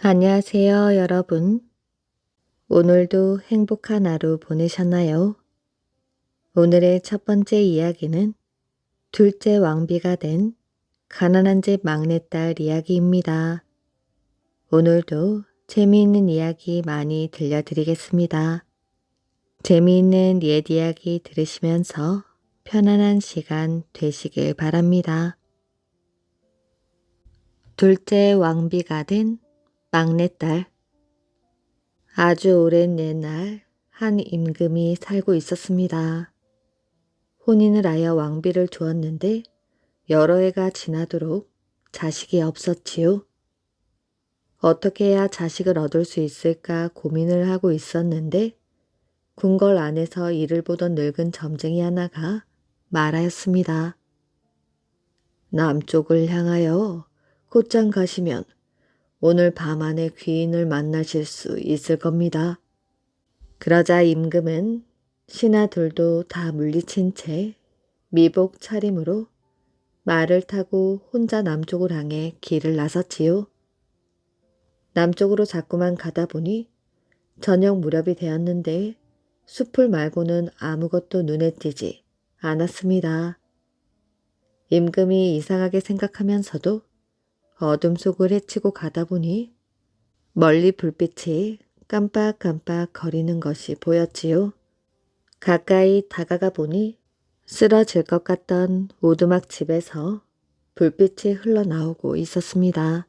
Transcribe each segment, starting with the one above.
안녕하세요, 여러분. 오늘도 행복한 하루 보내셨나요? 오늘의 첫 번째 이야기는 둘째 왕비가 된 가난한 집 막내딸 이야기입니다. 오늘도 재미있는 이야기 많이 들려드리겠습니다. 재미있는 옛 이야기 들으시면서 편안한 시간 되시길 바랍니다. 둘째 왕비가 된 막내딸. 아주 오랜 옛날 한 임금이 살고 있었습니다. 혼인을 하여 왕비를 두었는데 여러 해가 지나도록 자식이 없었지요. 어떻게 해야 자식을 얻을 수 있을까 고민을 하고 있었는데 궁궐 안에서 일을 보던 늙은 점쟁이 하나가 말하였습니다. 남쪽을 향하여 곧장 가시면 오늘 밤 안에 귀인을 만나실 수 있을 겁니다. 그러자 임금은 신하들도 다 물리친 채 미복 차림으로 말을 타고 혼자 남쪽을 향해 길을 나섰지요. 남쪽으로 자꾸만 가다 보니 저녁 무렵이 되었는데 숲을 말고는 아무것도 눈에 띄지 않았습니다. 임금이 이상하게 생각하면서도 어둠 속을 헤치고 가다 보니 멀리 불빛이 깜빡깜빡 거리는 것이 보였지요. 가까이 다가가 보니 쓰러질 것 같던 오두막 집에서 불빛이 흘러나오고 있었습니다.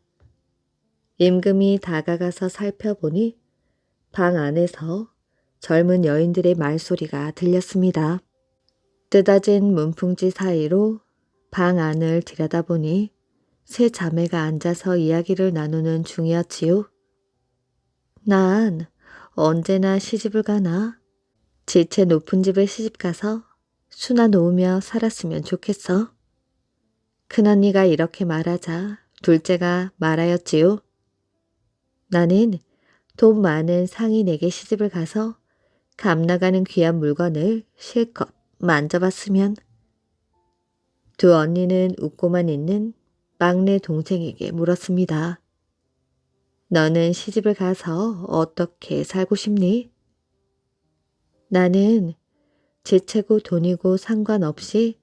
임금이 다가가서 살펴보니 방 안에서 젊은 여인들의 말소리가 들렸습니다. 뜯어진 문풍지 사이로 방 안을 들여다보니 세 자매가 앉아서 이야기를 나누는 중이었지요. 난 언제나 시집을 가나 지체 높은 집에 시집가서 수나 놓으며 살았으면 좋겠어. 큰언니가 이렇게 말하자 둘째가 말하였지요. 나는 돈 많은 상인에게 시집을 가서 값 나가는 귀한 물건을 실컷 만져봤으면. 두 언니는 웃고만 있는 막내 동생에게 물었습니다. 너는 시집을 가서 어떻게 살고 싶니? 나는 지체고 돈이고 상관없이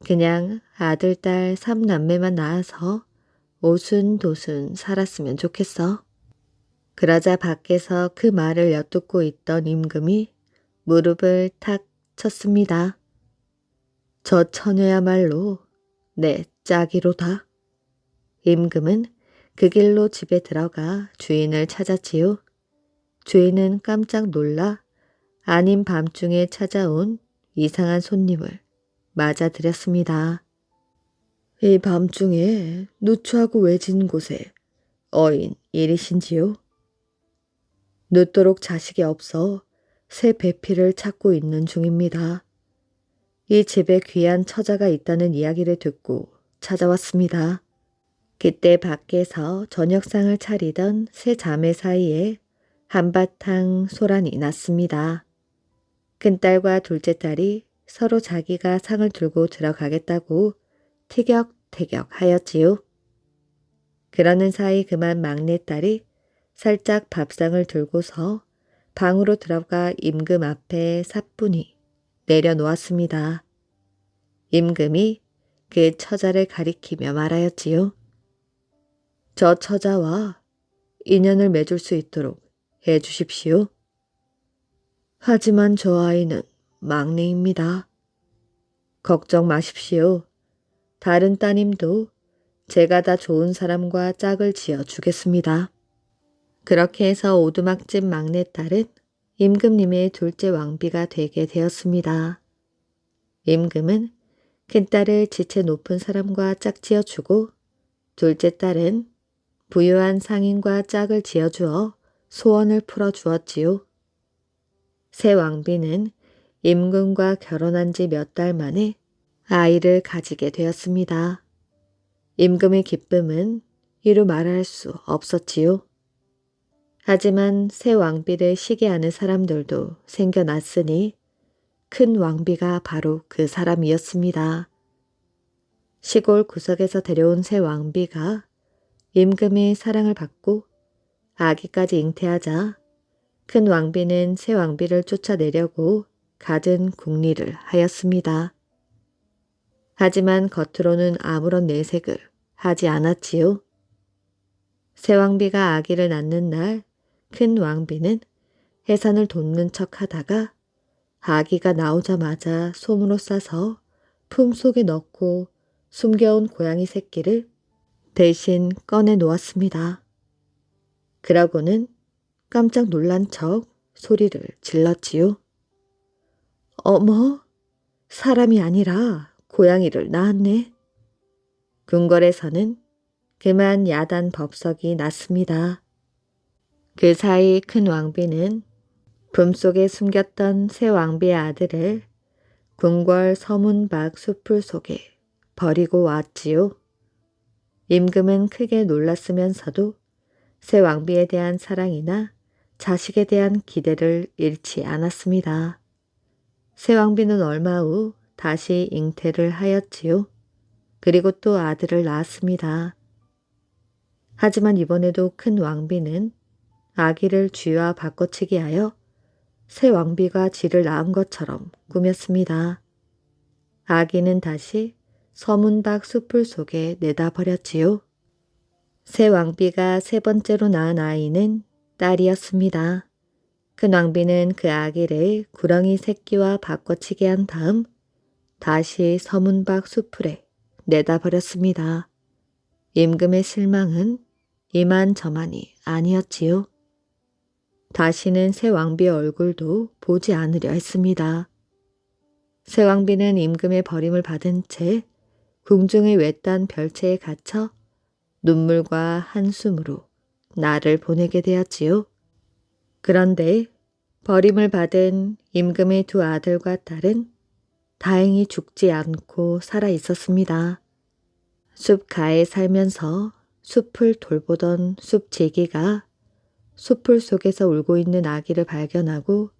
그냥 아들, 딸, 삼남매만 낳아서 오순도순 살았으면 좋겠어. 그러자 밖에서 그 말을 엿듣고 있던 임금이 무릎을 탁 쳤습니다. 저 처녀야말로 내 짝이로다. 임금은 그 길로 집에 들어가 주인을 찾았지요. 주인은 깜짝 놀라 아닌 밤중에 찾아온 이상한 손님을 맞아들였습니다. 이 밤중에 누추하고 외진 곳에 어인 일이신지요? 늦도록 자식이 없어 새 배필을 찾고 있는 중입니다. 이 집에 귀한 처자가 있다는 이야기를 듣고 찾아왔습니다. 그때 밖에서 저녁상을 차리던 세 자매 사이에 한바탕 소란이 났습니다. 큰딸과 둘째 딸이 서로 자기가 상을 들고 들어가겠다고 티격태격 하였지요. 그러는 사이 그만 막내딸이 살짝 밥상을 들고서 방으로 들어가 임금 앞에 사뿐히 내려놓았습니다. 임금이 그 처자를 가리키며 말하였지요. 저 처자와 인연을 맺을 수 있도록 해 주십시오. 하지만 저 아이는 막내입니다. 걱정 마십시오. 다른 따님도 제가 다 좋은 사람과 짝을 지어 주겠습니다. 그렇게 해서 오두막집 막내딸은 임금님의 둘째 왕비가 되게 되었습니다. 임금은 큰딸을 지체 높은 사람과 짝 지어주고 둘째 딸은 부유한 상인과 짝을 지어주어 소원을 풀어주었지요. 새 왕비는 임금과 결혼한 지 몇 달 만에 아이를 가지게 되었습니다. 임금의 기쁨은 이루 말할 수 없었지요. 하지만 새 왕비를 시기하는 사람들도 생겨났으니 큰 왕비가 바로 그 사람이었습니다. 시골 구석에서 데려온 새 왕비가 임금의 사랑을 받고 아기까지 잉태하자 큰 왕비는 새 왕비를 쫓아내려고 갖은 궁리를 하였습니다. 하지만 겉으로는 아무런 내색을 하지 않았지요. 새 왕비가 아기를 낳는 날 큰 왕비는 해산을 돕는 척하다가 아기가 나오자마자 솜으로 싸서 품속에 넣고 숨겨온 고양이 새끼를 대신 꺼내 놓았습니다. 그러고는 깜짝 놀란 척 소리를 질렀지요. 어머, 사람이 아니라 고양이를 낳았네. 궁궐에서는 그만 야단 법석이 났습니다. 그 사이 큰 왕비는 품속에 숨겼던 새 왕비의 아들을 궁궐 서문 밖 숲풀 속에 버리고 왔지요. 임금은 크게 놀랐으면서도 새 왕비에 대한 사랑이나 자식에 대한 기대를 잃지 않았습니다. 새 왕비는 얼마 후 다시 잉태를 하였지요. 그리고 또 아들을 낳았습니다. 하지만 이번에도 큰 왕비는 아기를 쥐와 바꿔치기 하여 새 왕비가 쥐를 낳은 것처럼 꾸몄습니다. 아기는 다시 서문 밖 숲풀 속에 내다 버렸지요. 새 왕비가 세 번째로 낳은 아이는 딸이었습니다. 큰 왕비는 그 아기를 구렁이 새끼와 바꿔치기 한 다음 다시 서문 밖 숲풀에 내다 버렸습니다. 임금의 실망은 이만저만이 아니었지요. 다시는 새 왕비의 얼굴도 보지 않으려 했습니다. 새 왕비는 임금의 버림을 받은 채 궁중의 외딴 별채에 갇혀 눈물과 한숨으로 날을 보내게 되었지요. 그런데 버림을 받은 임금의 두 아들과 딸은 다행히 죽지 않고 살아 있었습니다. 숲가에 살면서 숲을 돌보던 숲지기가 숲풀 속에서 울고 있는 아기를 발견하고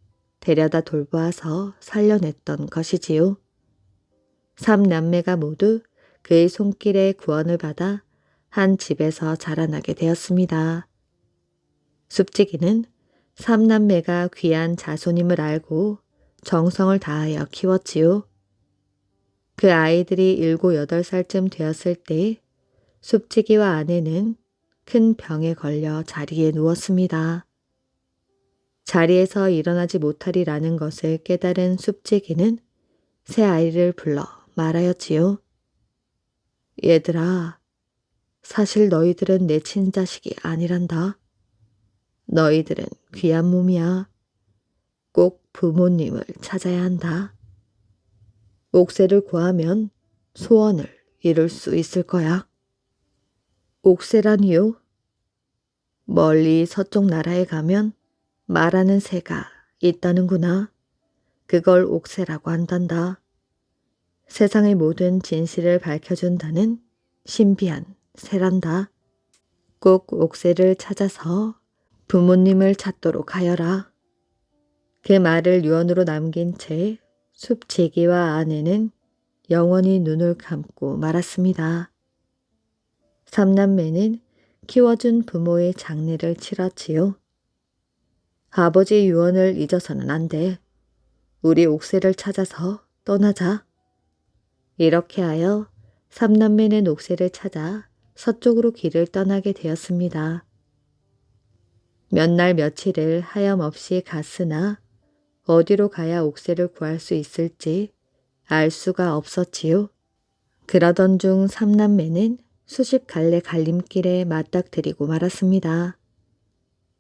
데려다 돌보아서 살려냈던 것이지요. 3남매가 모두 그의 손길에 구원을 받아 한 집에서 자라나게 되었습니다. 숲지기는 3남매가 귀한 자손임을 알고 정성을 다하여 키웠지요. 그 아이들이 7, 8살쯤 되었을 때 숲지기와 아내는 큰 병에 걸려 자리에 누웠습니다. 자리에서 일어나지 못하리라는 것을 깨달은 숲지기는 새 아이를 불러 말하였지요. 얘들아, 사실 너희들은 내 친자식이 아니란다. 너희들은 귀한 몸이야. 꼭 부모님을 찾아야 한다. 옥새를 구하면 소원을 이룰 수 있을 거야. 옥새라니요? 멀리 서쪽 나라에 가면 말하는 새가 있다는구나. 그걸 옥새라고 한단다. 세상의 모든 진실을 밝혀준다는 신비한 새란다. 꼭 옥새를 찾아서 부모님을 찾도록 하여라. 그 말을 유언으로 남긴 채 숲지기와 아내는 영원히 눈을 감고 말았습니다. 3남매는 키워준 부모의 장례를 치렀지요. 아버지 유언을 잊어서는 안 돼. 우리 옥새를 찾아서 떠나자. 이렇게 하여 3남매는 옥새를 찾아 서쪽으로 길을 떠나게 되었습니다. 몇 날 며칠을 하염없이 갔으나 어디로 가야 옥새를 구할 수 있을지 알 수가 없었지요. 그러던 중 3남매는 수십 갈래 갈림길에 맞닥뜨리고 말았습니다.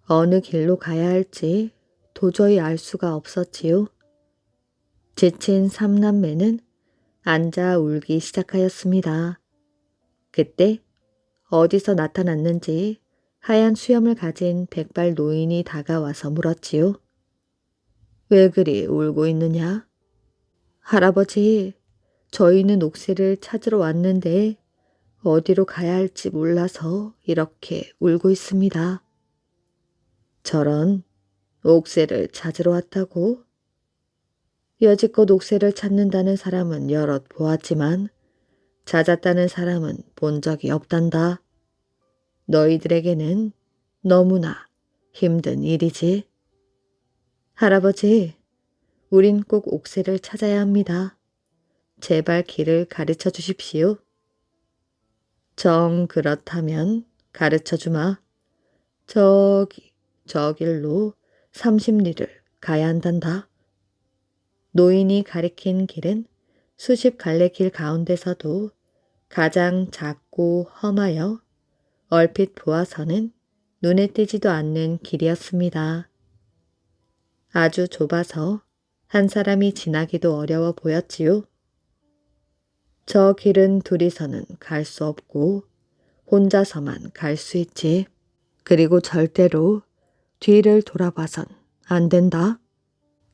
어느 길로 가야 할지 도저히 알 수가 없었지요. 지친 3남매는 앉아 울기 시작하였습니다. 그때 어디서 나타났는지 하얀 수염을 가진 백발 노인이 다가와서 물었지요. 왜 그리 울고 있느냐? 할아버지, 저희는 옥새를 찾으러 왔는데 어디로 가야 할지 몰라서 이렇게 울고 있습니다. 저런, 옥새를 찾으러 왔다고? 여지껏 옥새를 찾는다는 사람은 여럿 보았지만 찾았다는 사람은 본 적이 없단다. 너희들에게는 너무나 힘든 일이지. 할아버지, 우린 꼭 옥새를 찾아야 합니다. 제발 길을 가르쳐 주십시오. 정 그렇다면 가르쳐 주마. 저 길로 30리를 가야 한단다. 노인이 가리킨 길은 수십 갈래 길 가운데서도 가장 작고 험하여 얼핏 보아서는 눈에 띄지도 않는 길이었습니다. 아주 좁아서 한 사람이 지나기도 어려워 보였지요. 저 길은 둘이서는 갈 수 없고 혼자서만 갈 수 있지. 그리고 절대로 뒤를 돌아봐선 안 된다.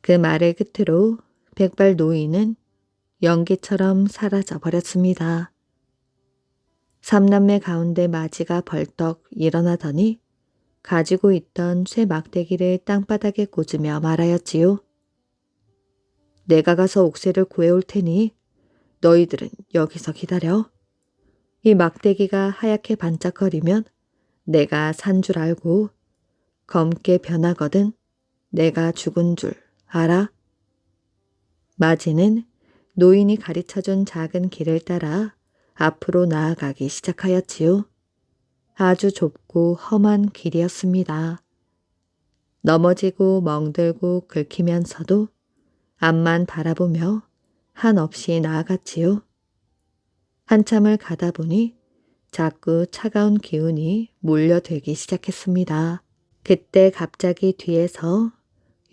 그 말의 끝으로 백발 노인은 연기처럼 사라져 버렸습니다. 삼남매 가운데 마지가 벌떡 일어나더니 가지고 있던 쇠 막대기를 땅바닥에 꽂으며 말하였지요. 내가 가서 옥새를 구해올 테니 너희들은 여기서 기다려. 이 막대기가 하얗게 반짝거리면 내가 산 줄 알고 검게 변하거든 내가 죽은 줄 알아? 마지는 노인이 가르쳐준 작은 길을 따라 앞으로 나아가기 시작하였지요. 아주 좁고 험한 길이었습니다. 넘어지고 멍들고 긁히면서도 앞만 바라보며 한없이 나아갔지요. 한참을 가다 보니 자꾸 차가운 기운이 몰려들기 시작했습니다. 그때 갑자기 뒤에서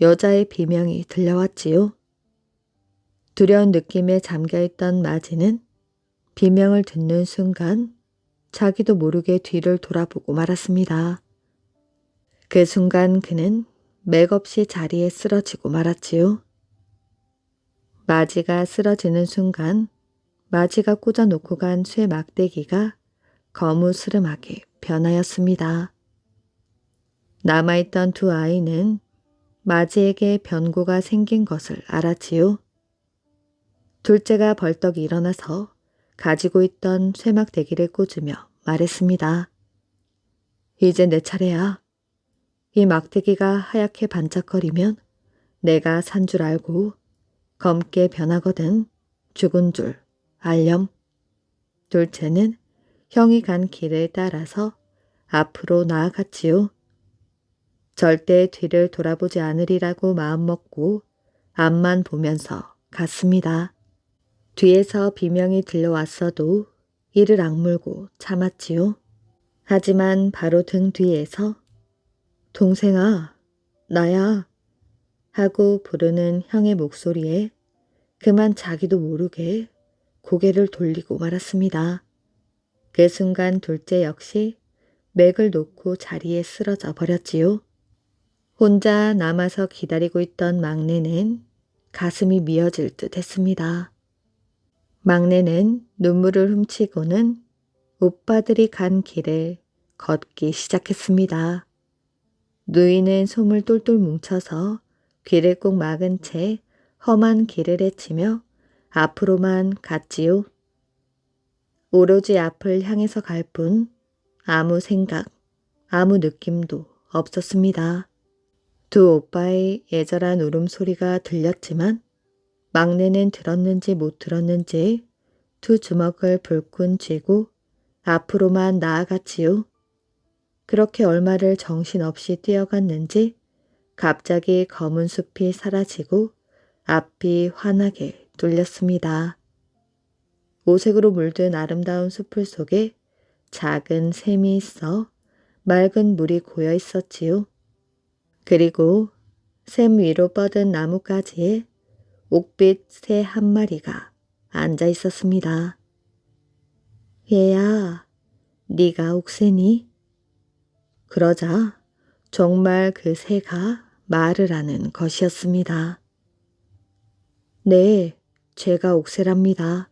여자의 비명이 들려왔지요. 두려운 느낌에 잠겨있던 마지는 비명을 듣는 순간 자기도 모르게 뒤를 돌아보고 말았습니다. 그 순간 그는 맥없이 자리에 쓰러지고 말았지요. 마지가 쓰러지는 순간 마지가 꽂아놓고 간 쇠 막대기가 거무스름하게 변하였습니다. 남아있던 두 아이는 마지에게 변고가 생긴 것을 알았지요. 둘째가 벌떡 일어나서 가지고 있던 쇠막대기를 꽂으며 말했습니다. 이제 내 차례야. 이 막대기가 하얗게 반짝거리면 내가 산 줄 알고 검게 변하거든 죽은 줄 알렴. 둘째는 형이 간 길을 따라서 앞으로 나아갔지요. 절대 뒤를 돌아보지 않으리라고 마음먹고 앞만 보면서 갔습니다. 뒤에서 비명이 들려왔어도 이를 악물고 참았지요. 하지만 바로 등 뒤에서 동생아, 나야 하고 부르는 형의 목소리에 그만 자기도 모르게 고개를 돌리고 말았습니다. 그 순간 둘째 역시 맥을 놓고 자리에 쓰러져 버렸지요. 혼자 남아서 기다리고 있던 막내는 가슴이 미어질 듯 했습니다. 막내는 눈물을 훔치고는 오빠들이 간 길을 걷기 시작했습니다. 누이는 솜을 똘똘 뭉쳐서 귀를 꼭 막은 채 험한 길을 헤치며 앞으로만 갔지요. 오로지 앞을 향해서 갈 뿐 아무 생각, 아무 느낌도 없었습니다. 두 오빠의 애절한 울음소리가 들렸지만 막내는 들었는지 못 들었는지 두 주먹을 불끈 쥐고 앞으로만 나아갔지요. 그렇게 얼마를 정신없이 뛰어갔는지 갑자기 검은 숲이 사라지고 앞이 환하게 뚫렸습니다. 오색으로 물든 아름다운 숲을 속에 작은 샘이 있어 맑은 물이 고여 있었지요. 그리고 샘 위로 뻗은 나뭇가지에 옥빛 새 한 마리가 앉아 있었습니다. 얘야, 네가 옥새니? 그러자 정말 그 새가 말을 하는 것이었습니다. 네, 제가 옥새랍니다.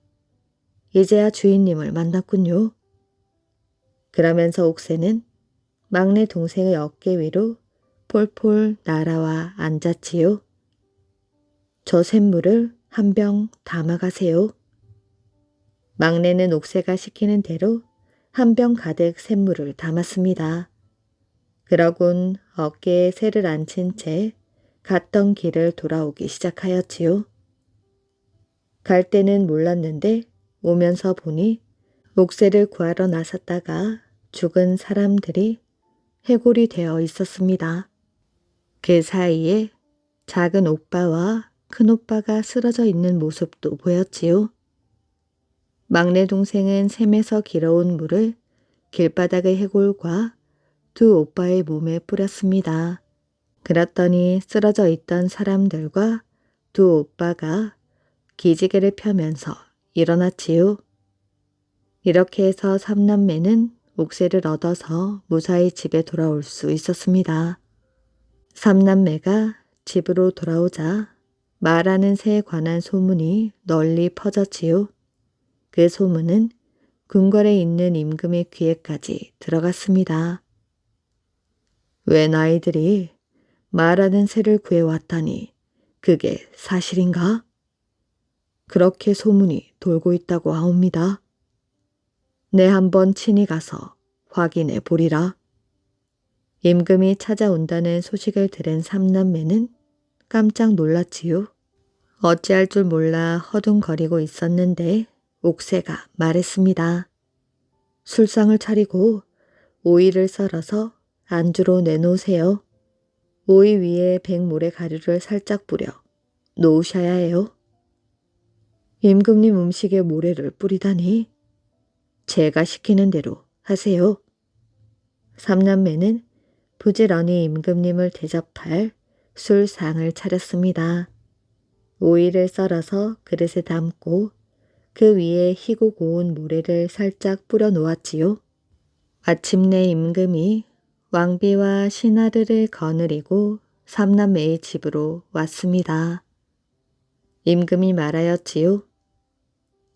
이제야 주인님을 만났군요. 그러면서 옥새는 막내 동생의 어깨 위로 폴폴 날아와 앉았지요. 저 샘물을 한 병 담아가세요. 막내는 옥새가 시키는 대로 한 병 가득 샘물을 담았습니다. 그러곤 어깨에 새를 앉힌 채 갔던 길을 돌아오기 시작하였지요. 갈 때는 몰랐는데 오면서 보니 옥새를 구하러 나섰다가 죽은 사람들이 해골이 되어 있었습니다. 그 사이에 작은 오빠와 큰 오빠가 쓰러져 있는 모습도 보였지요. 막내 동생은 샘에서 길어온 물을 길바닥의 해골과 두 오빠의 몸에 뿌렸습니다. 그랬더니 쓰러져 있던 사람들과 두 오빠가 기지개를 펴면서 일어났지요. 이렇게 해서 삼남매는 옥새를 얻어서 무사히 집에 돌아올 수 있었습니다. 삼남매가 집으로 돌아오자 말하는 새에 관한 소문이 널리 퍼졌지요. 그 소문은 궁궐에 있는 임금의 귀에까지 들어갔습니다. 웬 아이들이 말하는 새를 구해왔다니 그게 사실인가? 그렇게 소문이 돌고 있다고 하옵니다. 내 한번 친히 가서 확인해 보리라. 임금이 찾아온다는 소식을 들은 삼남매는 깜짝 놀랐지요. 어찌할 줄 몰라 허둥거리고 있었는데 옥새가 말했습니다. 술상을 차리고 오이를 썰어서 안주로 내놓으세요. 오이 위에 백모래 가루를 살짝 뿌려 놓으셔야 해요. 임금님 음식에 모래를 뿌리다니. 제가 시키는 대로 하세요. 삼남매는 부지런히 임금님을 대접할 술상을 차렸습니다. 오이를 썰어서 그릇에 담고 그 위에 희고 고운 모래를 살짝 뿌려 놓았지요. 마침내 임금이 왕비와 신하들을 거느리고 삼남매의 집으로 왔습니다. 임금이 말하였지요.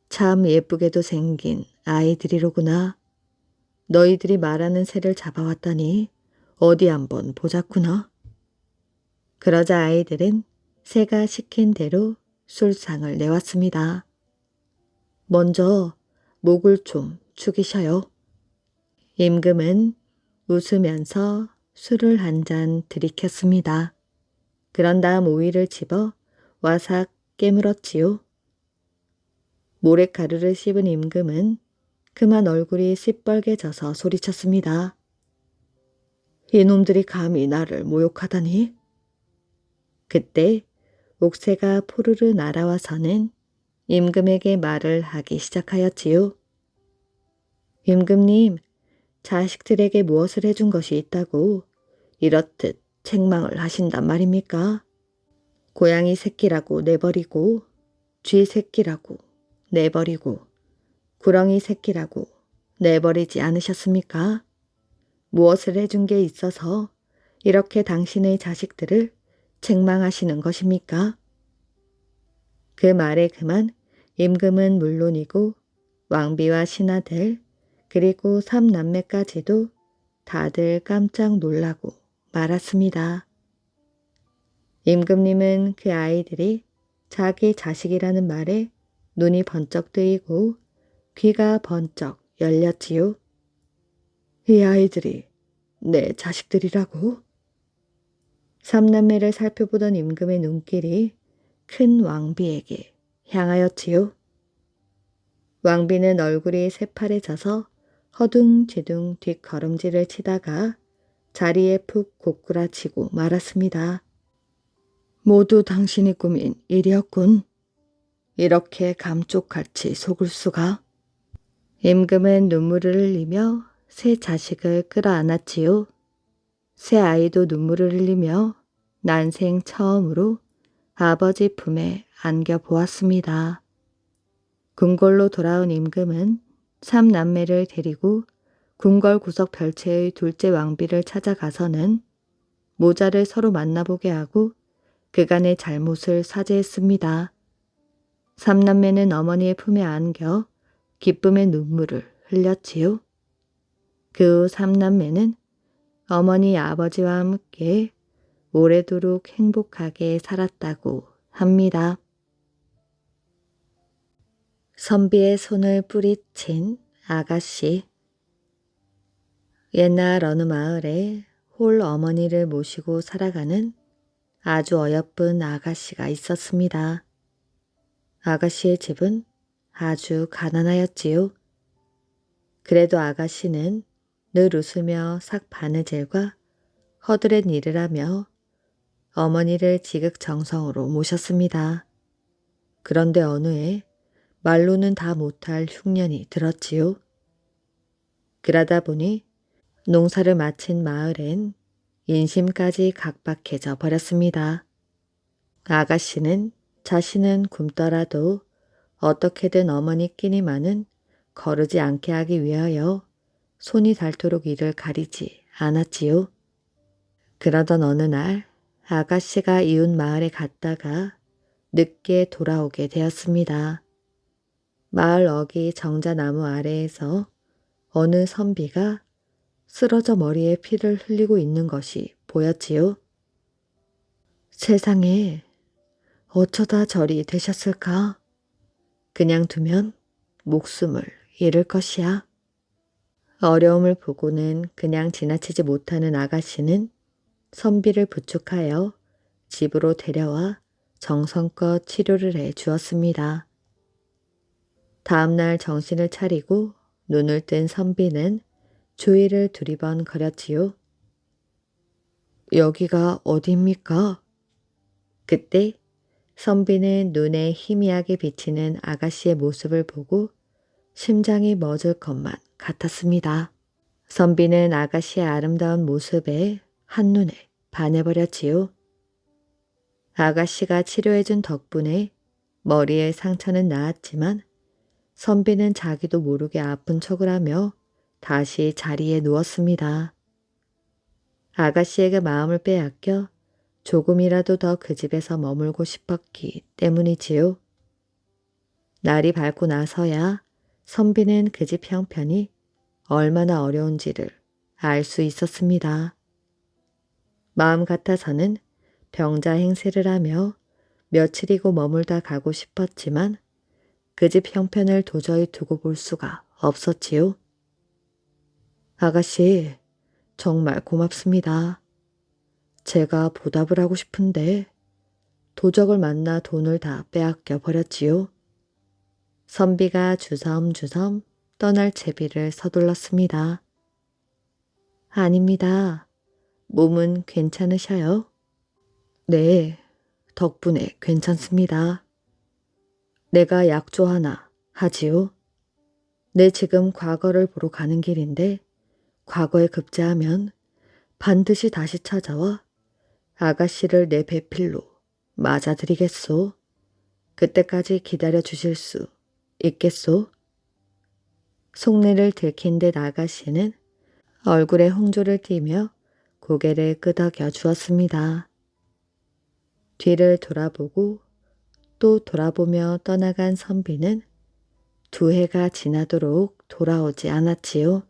참 예쁘게도 생긴 아이들이로구나. 너희들이 말하는 새를 잡아왔다니 어디 한번 보자꾸나. 그러자 아이들은 새가 시킨 대로 술상을 내왔습니다. 먼저 목을 좀 축이셔요. 임금은 웃으면서 술을 한 잔 들이켰습니다. 그런 다음 오이를 집어 와삭 깨물었지요. 모래가루를 씹은 임금은 그만 얼굴이 시뻘개져서 소리쳤습니다. 이놈들이 감히 나를 모욕하다니. 그때 옥새가 포르르 날아와서는 임금에게 말을 하기 시작하였지요. 임금님, 자식들에게 무엇을 해준 것이 있다고 이렇듯 책망을 하신단 말입니까? 고양이 새끼라고 내버리고 쥐 새끼라고 내버리고 구렁이 새끼라고 내버리지 않으셨습니까? 무엇을 해준 게 있어서 이렇게 당신의 자식들을 책망하시는 것입니까? 그 말에 그만 임금은 물론이고 왕비와 신하들 그리고 삼남매까지도 다들 깜짝 놀라고 말았습니다. 임금님은 그 아이들이 자기 자식이라는 말에 눈이 번쩍 뜨이고 귀가 번쩍 열렸지요. 이 아이들이 내 자식들이라고? 삼남매를 살펴보던 임금의 눈길이 큰 왕비에게 향하였지요. 왕비는 얼굴이 새파래져서 허둥지둥 뒷걸음질을 치다가 자리에 푹 고꾸라치고 말았습니다. 모두 당신이 꾸민 일이었군. 이렇게 감쪽같이 속을 수가. 임금은 눈물을 흘리며 새 자식을 끌어안았지요. 새 아이도 눈물을 흘리며 난생 처음으로 아버지 품에 안겨 보았습니다. 궁궐로 돌아온 임금은 삼남매를 데리고 궁궐 구석 별채의 둘째 왕비를 찾아가서는 모자를 서로 만나보게 하고 그간의 잘못을 사죄했습니다. 삼남매는 어머니의 품에 안겨 기쁨의 눈물을 흘렸지요. 그 후 삼남매는 어머니 아버지와 함께 오래도록 행복하게 살았다고 합니다. 선비의 손을 뿌리친 아가씨. 옛날 어느 마을에 홀 어머니를 모시고 살아가는 아주 어여쁜 아가씨가 있었습니다. 아가씨의 집은 아주 가난하였지요. 그래도 아가씨는 늘 웃으며 삭 바느질과 허드렛 일을 하며 어머니를 지극정성으로 모셨습니다. 그런데 어느 해 말로는 다 못할 흉년이 들었지요. 그러다 보니 농사를 마친 마을엔 인심까지 각박해져 버렸습니다. 아가씨는 자신은 굶더라도 어떻게든 어머니 끼니만은 거르지 않게 하기 위하여 손이 닳도록 일을 가리지 않았지요. 그러던 어느 날 아가씨가 이웃 마을에 갔다가 늦게 돌아오게 되었습니다. 마을 어귀 정자나무 아래에서 어느 선비가 쓰러져 머리에 피를 흘리고 있는 것이 보였지요. 세상에 어쩌다 저리 되셨을까? 그냥 두면 목숨을 잃을 것이야. 어려움을 보고는 그냥 지나치지 못하는 아가씨는 선비를 부축하여 집으로 데려와 정성껏 치료를 해 주었습니다. 다음날 정신을 차리고 눈을 뜬 선비는 주위를 두리번거렸지요. 여기가 어디입니까? 그때 선비는 눈에 희미하게 비치는 아가씨의 모습을 보고 심장이 멎을 것만 같았습니다. 선비는 아가씨의 아름다운 모습에 한눈에 반해버렸지요. 아가씨가 치료해준 덕분에 머리의 상처는 나았지만 선비는 자기도 모르게 아픈 척을 하며 다시 자리에 누웠습니다. 아가씨에게 마음을 빼앗겨 조금이라도 더 그 집에서 머물고 싶었기 때문이지요. 날이 밝고 나서야 선비는 그 집 형편이 얼마나 어려운지를 알 수 있었습니다. 마음 같아서는 병자 행세를 하며 며칠이고 머물다 가고 싶었지만 그 집 형편을 도저히 두고 볼 수가 없었지요. 아가씨, 정말 고맙습니다. 제가 보답을 하고 싶은데 도적을 만나 돈을 다 빼앗겨 버렸지요. 선비가 주섬주섬 떠날 채비를 서둘렀습니다. 아닙니다. 몸은 괜찮으셔요? 네, 덕분에 괜찮습니다. 내가 약조 하나 하지요. 내 지금 과거를 보러 가는 길인데 과거에 급제하면 반드시 다시 찾아와 아가씨를 내 배필로 맞아드리겠소. 그때까지 기다려 주실 수 있겠소? 속내를 들킨 듯 아가씨는 얼굴에 홍조를 띠며 고개를 끄덕여 주었습니다. 뒤를 돌아보고 또 돌아보며 떠나간 선비는 2해가 지나도록 돌아오지 않았지요.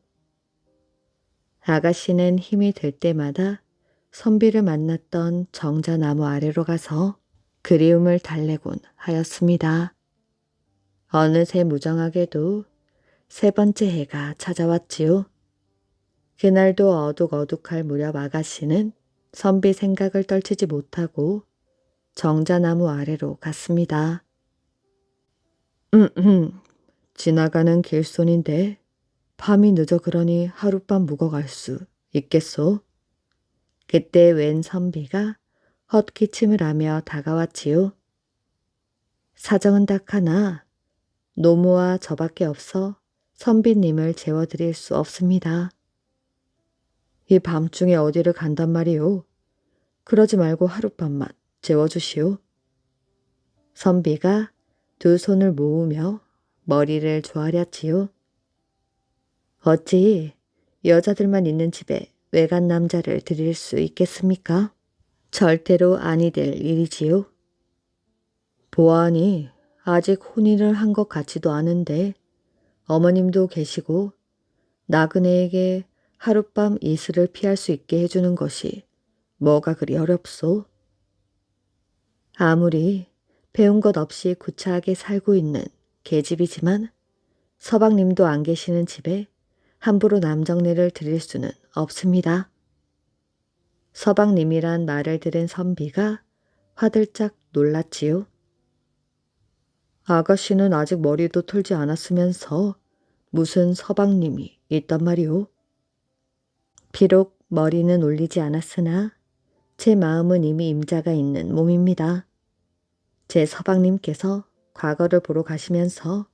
아가씨는 힘이 들 때마다 선비를 만났던 정자나무 아래로 가서 그리움을 달래곤 하였습니다. 어느새 무정하게도 3번째 해가 찾아왔지요. 그날도 어둑어둑할 무렵 아가씨는 선비 생각을 떨치지 못하고 정자나무 아래로 갔습니다. 지나가는 길손인데 밤이 늦어 그러니 하룻밤 묵어갈 수 있겠소? 그때 웬 선비가 헛기침을 하며 다가왔지요. 사정은 딱 하나, 노모와 저밖에 없어 선비님을 재워드릴 수 없습니다. 이 밤중에 어디를 간단 말이오. 그러지 말고 하룻밤만 재워주시오. 선비가 2 손을 모으며 머리를 조아렸지요. 어찌 여자들만 있는 집에 외간 남자를 드릴 수 있겠습니까? 절대로 아니 될 일이지요. 보아하니 아직 혼인을 한 것 같지도 않은데 어머님도 계시고 나그네에게 하룻밤 이슬을 피할 수 있게 해주는 것이 뭐가 그리 어렵소? 아무리 배운 것 없이 구차하게 살고 있는 계집이지만 서방님도 안 계시는 집에 함부로 남정네를 드릴 수는 없습니다. 서방님이란 말을 들은 선비가 화들짝 놀랐지요. 아가씨는 아직 머리도 털지 않았으면서 무슨 서방님이 있단 말이오? 비록 머리는 올리지 않았으나 제 마음은 이미 임자가 있는 몸입니다. 제 서방님께서 과거를 보러 가시면서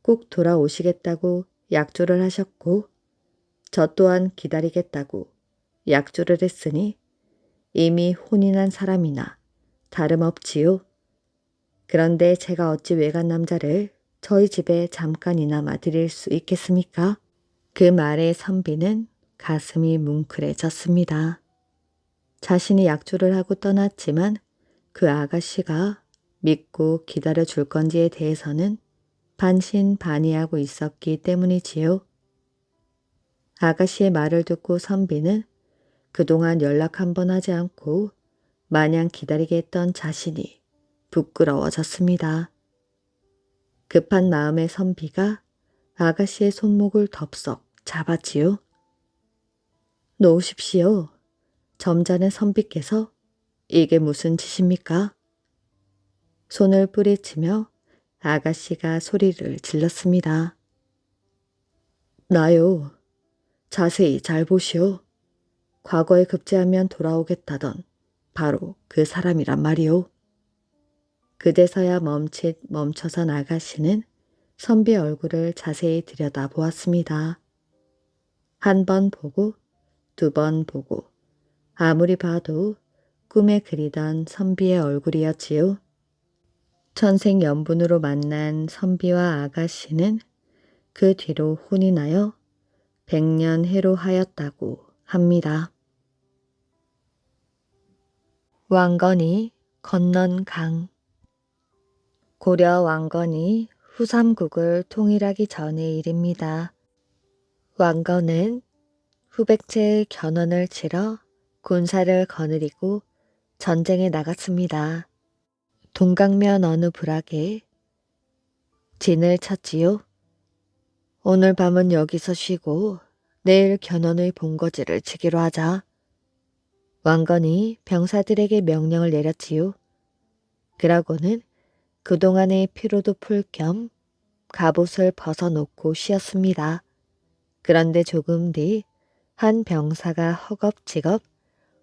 꼭 돌아오시겠다고 약조를 하셨고 저 또한 기다리겠다고 약조를 했으니 이미 혼이 난 사람이나 다름없지요. 그런데 제가 어찌 외간 남자를 저희 집에 잠깐이나마 들일 수 있겠습니까? 그 말에 선비는 가슴이 뭉클해졌습니다. 자신이 약조를 하고 떠났지만 그 아가씨가 믿고 기다려줄 건지에 대해서는 반신반의하고 있었기 때문이지요. 아가씨의 말을 듣고 선비는 그동안 연락 한 번 하지 않고 마냥 기다리게 했던 자신이 부끄러워졌습니다. 급한 마음의 선비가 아가씨의 손목을 덥석 잡았지요. 놓으십시오. 점잖은 선비께서 이게 무슨 짓입니까? 손을 뿌리치며 아가씨가 소리를 질렀습니다. 나요. 자세히 잘 보시오. 과거에 급제하면 돌아오겠다던 바로 그 사람이란 말이오. 그제서야 멈춰선 아가씨는 선비의 얼굴을 자세히 들여다보았습니다. 한 번 보고 두 번 보고 아무리 봐도 꿈에 그리던 선비의 얼굴이었지요. 천생연분으로 만난 선비와 아가씨는 그 뒤로 혼이 나여 100년 해로 하였다고 합니다. 왕건이 건넌 강. 고려 왕건이 후삼국을 통일하기 전의 일입니다. 왕건은 후백제의 견훤을 치러 군사를 거느리고 전쟁에 나갔습니다. 동강면 어느 부락에 진을 쳤지요. 오늘 밤은 여기서 쉬고 내일 견훤의 본거지를 치기로 하자. 왕건이 병사들에게 명령을 내렸지요. 그러고는 그동안의 피로도 풀 겸 갑옷을 벗어놓고 쉬었습니다. 그런데 조금 뒤 한 병사가 허겁지겁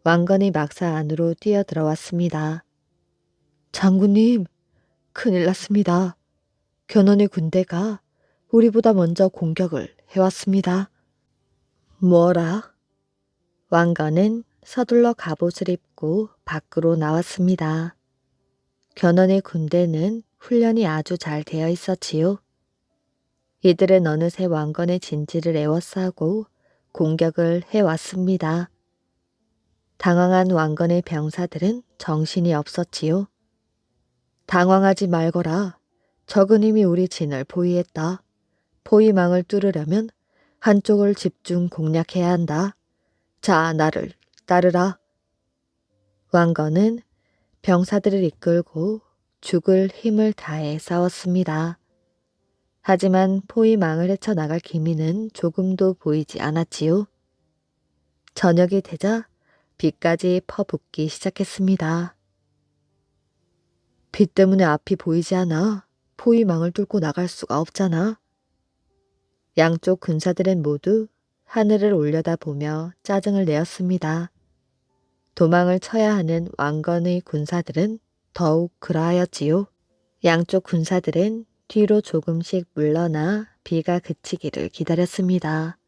왕건이 막사 안으로 뛰어들어왔습니다. 장군님, 큰일 났습니다. 견훤의 군대가 우리보다 먼저 공격을 해왔습니다. 뭐라? 왕건은 서둘러 갑옷을 입고 밖으로 나왔습니다. 견훤의 군대는 훈련이 아주 잘 되어 있었지요. 이들은 어느새 왕건의 진지를 에워싸고 공격을 해왔습니다. 당황한 왕건의 병사들은 정신이 없었지요. 당황하지 말거라. 적은 이미 우리 진을 포위했다. 포위망을 뚫으려면 한쪽을 집중 공략해야 한다. 자, 나를 따르라. 왕건은 병사들을 이끌고 죽을 힘을 다해 싸웠습니다. 하지만 포위망을 헤쳐나갈 기미는 조금도 보이지 않았지요. 저녁이 되자 비까지 퍼붓기 시작했습니다. 비 때문에 앞이 보이지 않아 포위망을 뚫고 나갈 수가 없잖아. 양쪽 군사들은 모두 하늘을 올려다보며 짜증을 내었습니다. 도망을 쳐야 하는 왕건의 군사들은 더욱 그러하였지요. 양쪽 군사들은 뒤로 조금씩 물러나 비가 그치기를 기다렸습니다.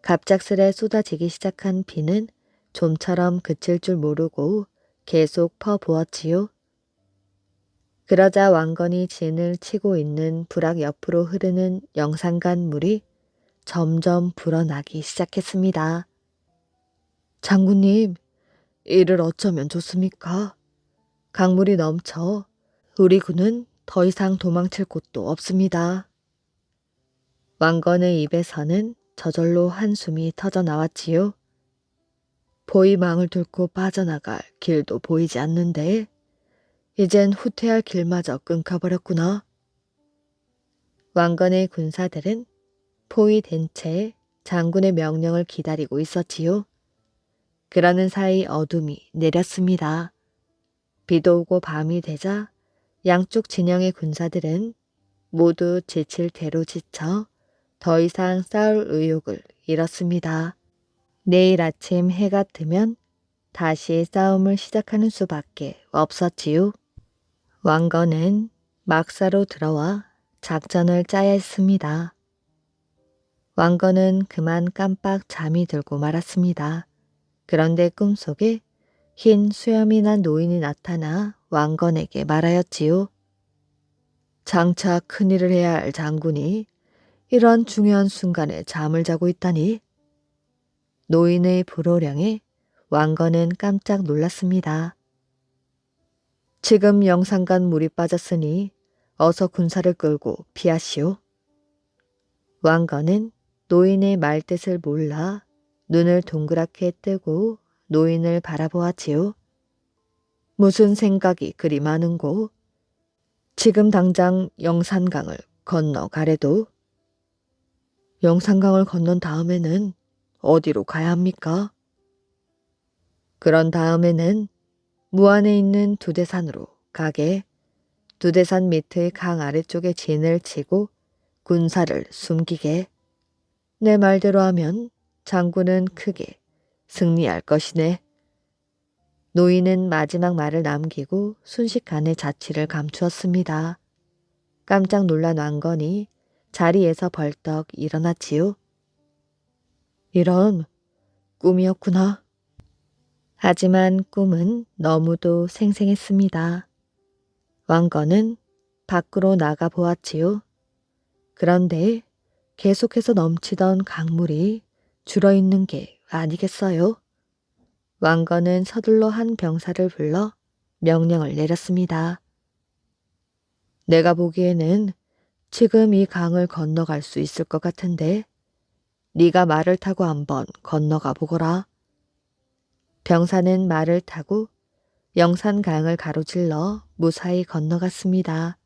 갑작스레 쏟아지기 시작한 비는 좀처럼 그칠 줄 모르고 계속 퍼부었지요. 그러자 왕건이 진을 치고 있는 부락 옆으로 흐르는 영산간 물이 점점 불어나기 시작했습니다. 장군님, 이를 어쩌면 좋습니까? 강물이 넘쳐 우리 군은 더 이상 도망칠 곳도 없습니다. 왕건의 입에서는 저절로 한숨이 터져 나왔지요. 포위망을 뚫고 빠져나갈 길도 보이지 않는데 이젠 후퇴할 길마저 끊겨버렸구나. 왕건의 군사들은 포위된 채 장군의 명령을 기다리고 있었지요. 그러는 사이 어둠이 내렸습니다. 비도 오고 밤이 되자 양쪽 진영의 군사들은 모두 지칠 대로 지쳐 더 이상 싸울 의욕을 잃었습니다. 내일 아침 해가 뜨면 다시 싸움을 시작하는 수밖에 없었지요. 왕건은 막사로 들어와 작전을 짜야 했습니다. 왕건은 그만 깜빡 잠이 들고 말았습니다. 그런데 꿈속에 흰 수염이 난 노인이 나타나 왕건에게 말하였지요. 장차 큰일을 해야 할 장군이 이러한 중요한 순간에 잠을 자고 있다니. 노인의 불호령에 왕건은 깜짝 놀랐습니다. 지금 영산간 물이 빠졌으니 어서 군사를 끌고 피하시오. 왕건은 노인의 말뜻을 몰라 눈을 동그랗게 뜨고 노인을 바라보았지요. 무슨 생각이 그리 많은고? 지금 당장 영산강을 건너가래도. 영산강을 건넌 다음에는 어디로 가야 합니까? 그런 다음에는 무안에 있는 두대산으로 가게. 두대산 밑의 강 아래쪽에 진을 치고 군사를 숨기게. 내 말대로 하면 장군은 크게 승리할 것이네. 노인은 마지막 말을 남기고 순식간에 자취를 감추었습니다. 깜짝 놀란 왕건이 자리에서 벌떡 일어났지요. 이런 꿈이었구나. 하지만 꿈은 너무도 생생했습니다. 왕건은 밖으로 나가 보았지요. 그런데 계속해서 넘치던 강물이 줄어있는 게 아니겠어요? 왕건은 서둘러 한 병사를 불러 명령을 내렸습니다. 내가 보기에는 지금 이 강을 건너갈 수 있을 것 같은데 네가 말을 타고 한번 건너가 보거라. 병사는 말을 타고 영산강을 가로질러 무사히 건너갔습니다.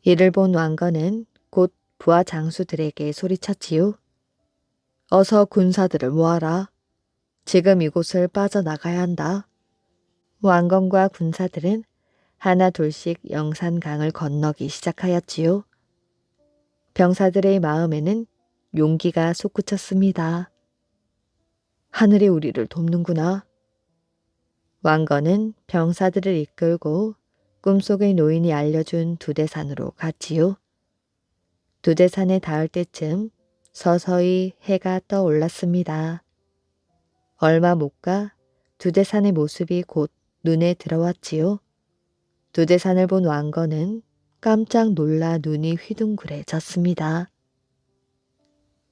이를 본 왕건은 곧 부하 장수들에게 소리쳤지요. 어서 군사들을 모아라. 지금 이곳을 빠져나가야 한다. 왕건과 군사들은 하나 둘씩 영산강을 건너기 시작하였지요. 병사들의 마음에는 용기가 솟구쳤습니다. 하늘이 우리를 돕는구나. 왕건은 병사들을 이끌고 꿈속의 노인이 알려준 두대산으로 갔지요. 두대산에 닿을 때쯤 서서히 해가 떠올랐습니다. 얼마 못 가 두대산의 모습이 곧 눈에 들어왔지요. 두대산을 본 왕건은 깜짝 놀라 눈이 휘둥그레졌습니다.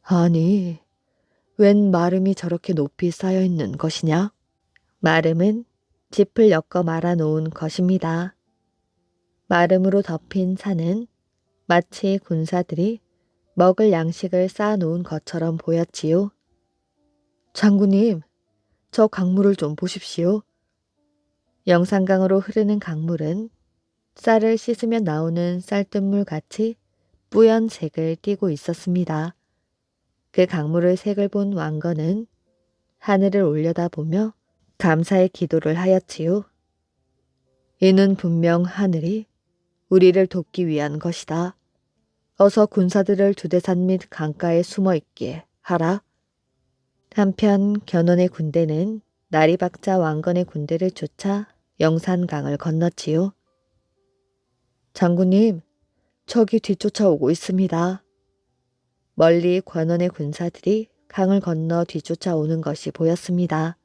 아니, 웬 마름이 저렇게 높이 쌓여 있는 것이냐? 마름은 짚을 엮어 말아 놓은 것입니다. 마름으로 덮인 산은 마치 군사들이 먹을 양식을 쌓아 놓은 것처럼 보였지요. 장군님, 저 강물을 좀 보십시오. 영산강으로 흐르는 강물은 쌀을 씻으면 나오는 쌀뜨물 같이 뿌연 색을 띠고 있었습니다. 그 강물의 색을 본 왕건은 하늘을 올려다보며 감사의 기도를 하였지요. 이는 분명 하늘이 우리를 돕기 위한 것이다. 어서 군사들을 두대산 및 강가에 숨어 있게 하라. 한편 견훤의 군대는 날이 밝자 왕건의 군대를 쫓아 영산강을 건넜지요. 장군님, 적이 뒤쫓아오고 있습니다. 멀리 견훤의 군사들이 강을 건너 뒤쫓아오는 것이 보였습니다.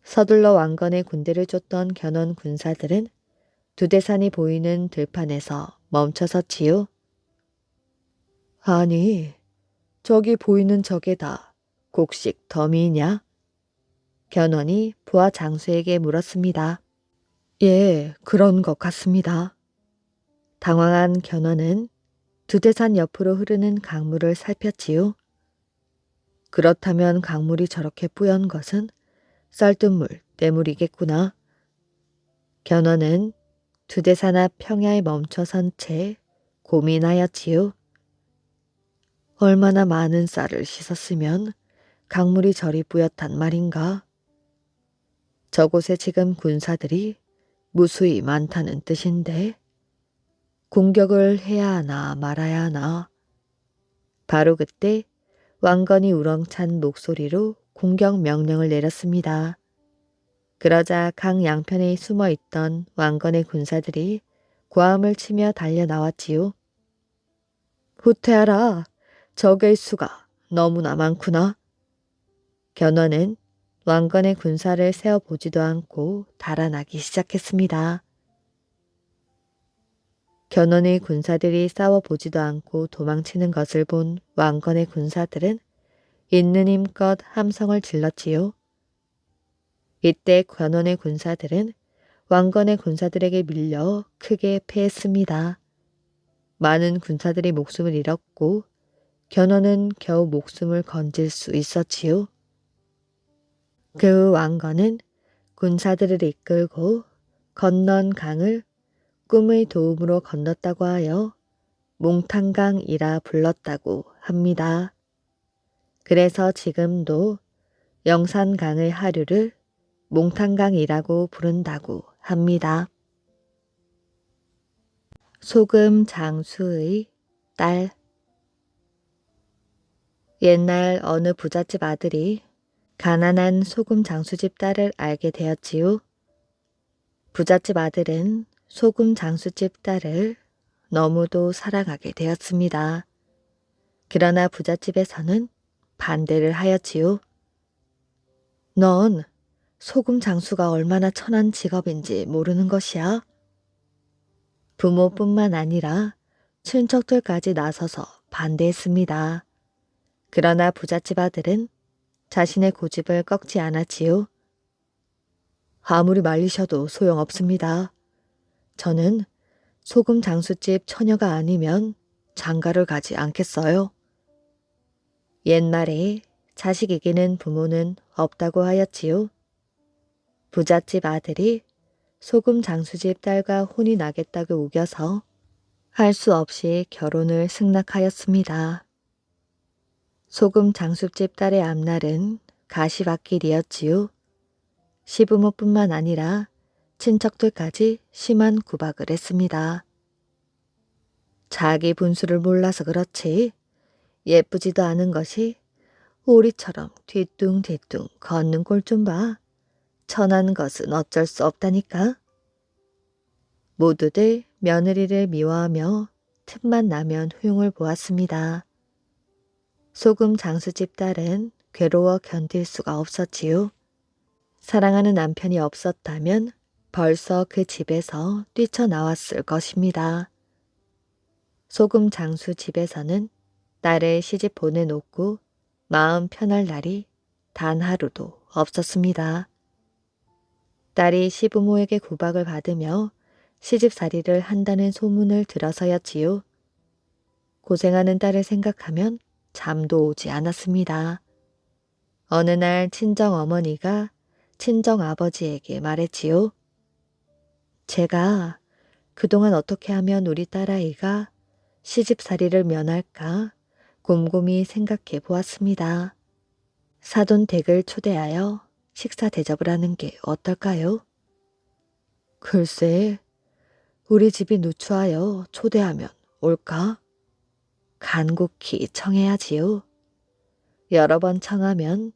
서둘러 왕건의 군대를 쫓던 견훤 군사들은 두대산이 보이는 들판에서 멈춰섰지요. 아니, 저기 보이는 저게 다 곡식 더미이냐? 견훤이 부하 장수에게 물었습니다. 예, 그런 것 같습니다. 당황한 견훤은 두대산 옆으로 흐르는 강물을 살폈지요. 그렇다면 강물이 저렇게 뿌연 것은 쌀뜨물 때문이겠구나. 견훤은 두대산 앞 평야에 멈춰선 채 고민하였지요. 얼마나 많은 쌀을 씻었으면 강물이 저리 뿌옇단 말인가? 저곳에 지금 군사들이 무수히 많다는 뜻인데 공격을 해야 하나 말아야 하나. 바로 그때 왕건이 우렁찬 목소리로 공격 명령을 내렸습니다. 그러자 강 양편에 숨어 있던 왕건의 군사들이 고함을 치며 달려 나왔지요. 후퇴하라. 적의 수가 너무나 많구나. 견훤은 왕건의 군사를 세어보지도 않고 달아나기 시작했습니다. 견훤의 군사들이 싸워보지도 않고 도망치는 것을 본 왕건의 군사들은 있는 힘껏 함성을 질렀지요. 이때 견훤의 군사들은 왕건의 군사들에게 밀려 크게 패했습니다. 많은 군사들이 목숨을 잃었고 견훤은 겨우 목숨을 건질 수 있었지요. 그 왕건은 군사들을 이끌고 건넌 강을 꿈의 도움으로 건넜다고 하여 몽탄강이라 불렀다고 합니다. 그래서 지금도 영산강의 하류를 몽탄강이라고 부른다고 합니다. 소금 장수의 딸. 옛날 어느 부잣집 아들이 가난한 소금 장수집 딸을 알게 되었지요. 부잣집 아들은 소금 장수집 딸을 너무도 사랑하게 되었습니다. 그러나 부잣집에서는 반대를 하였지요. 넌 소금 장수가 얼마나 천한 직업인지 모르는 것이야? 부모뿐만 아니라 친척들까지 나서서 반대했습니다. 그러나 부잣집 아들은 자신의 고집을 꺾지 않았지요. 아무리 말리셔도 소용없습니다. 저는 소금 장수집 처녀가 아니면 장가를 가지 않겠어요. 옛말에 자식 이기는 부모는 없다고 하였지요. 부잣집 아들이 소금 장수집 딸과 혼이 나겠다고 우겨서 할 수 없이 결혼을 승낙하였습니다. 소금 장수집 딸의 앞날은 가시밭길이었지요. 시부모뿐만 아니라 친척들까지 심한 구박을 했습니다. 자기 분수를 몰라서 그렇지 예쁘지도 않은 것이 오리처럼 뒤뚱뒤뚱 걷는 꼴 좀 봐. 천한 것은 어쩔 수 없다니까. 모두들 며느리를 미워하며 틈만 나면 흉을 보았습니다. 소금 장수집 딸은 괴로워 견딜 수가 없었지요. 사랑하는 남편이 없었다면 벌써 그 집에서 뛰쳐나왔을 것입니다. 소금 장수 집에서는 딸을 시집 보내놓고 마음 편할 날이 단 하루도 없었습니다. 딸이 시부모에게 구박을 받으며 시집살이를 한다는 소문을 들어서였지요. 고생하는 딸을 생각하면 잠도 오지 않았습니다. 어느 날 친정 어머니가 친정 아버지에게 말했지요. 제가 그동안 어떻게 하면 우리 딸아이가 시집살이를 면할까 곰곰이 생각해 보았습니다. 사돈 댁을 초대하여 식사 대접을 하는 게 어떨까요? 글쎄, 우리 집이 누추하여 초대하면 올까? 간곡히 청해야지요. 여러 번 청하면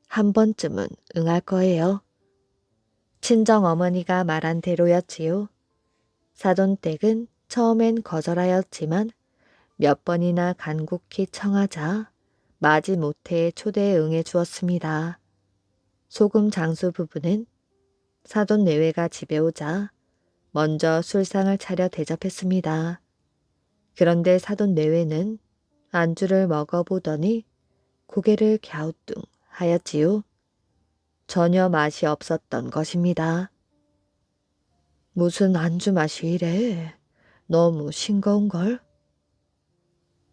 한 번쯤은 응할 거예요. 친정 어머니가 말한 대로였지요. 사돈댁은 처음엔 거절하였지만 몇 번이나 간곡히 청하자 마지못해 초대에 응해 주었습니다. 소금 장수 부부는 사돈 내외가 집에 오자 먼저 술상을 차려 대접했습니다. 그런데 사돈 내외는 안주를 먹어보더니 고개를 갸우뚱하였지요. 전혀 맛이 없었던 것입니다. 무슨 안주 맛이 이래? 너무 싱거운걸?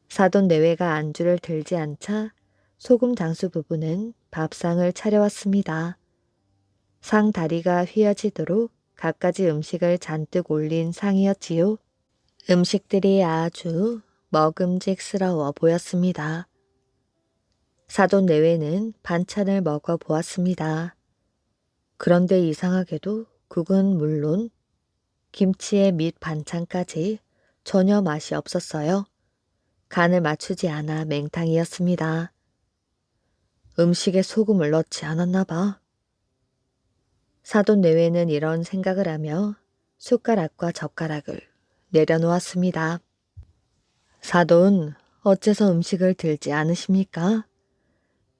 사돈 내외가 안주를 들지 않자 소금 장수 부부는 밥상을 차려왔습니다. 상 다리가 휘어지도록 갖가지 음식을 잔뜩 올린 상이었지요. 음식들이 아주 먹음직스러워 보였습니다. 사돈 내외는 반찬을 먹어보았습니다. 그런데 이상하게도 국은 물론 김치에 밑 반찬까지 전혀 맛이 없었어요. 간을 맞추지 않아 맹탕이었습니다. 음식에 소금을 넣지 않았나 봐. 사돈 내외는 이런 생각을 하며 숟가락과 젓가락을 내려놓았습니다. 사돈, 어째서 음식을 들지 않으십니까?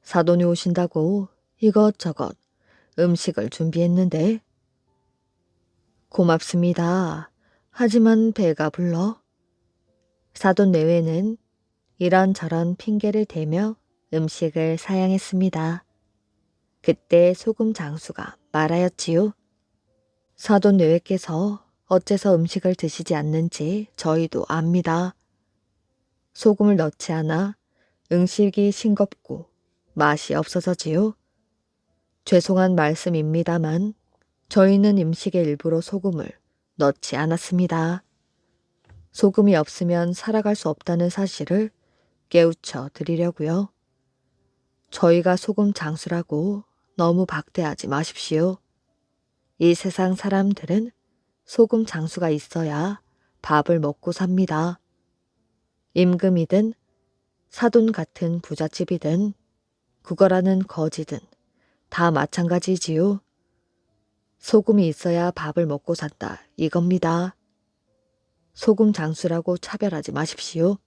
사돈이 오신다고 이것저것 음식을 준비했는데. 고맙습니다. 하지만 배가 불러. 사돈 내외는 이런저런 핑계를 대며 음식을 사양했습니다. 그때 소금 장수가 말하였지요. 사돈 내외께서 어째서 음식을 드시지 않는지 저희도 압니다. 소금을 넣지 않아 음식이 싱겁고 맛이 없어서지요. 죄송한 말씀입니다만 저희는 음식에 일부러 소금을 넣지 않았습니다. 소금이 없으면 살아갈 수 없다는 사실을 깨우쳐 드리려고요. 저희가 소금 장수라고 너무 박대하지 마십시오. 이 세상 사람들은 소금 장수가 있어야 밥을 먹고 삽니다. 임금이든 사돈 같은 부잣집이든 국어라는 거지든 다 마찬가지지요. 소금이 있어야 밥을 먹고 산다 이겁니다. 소금 장수라고 차별하지 마십시오.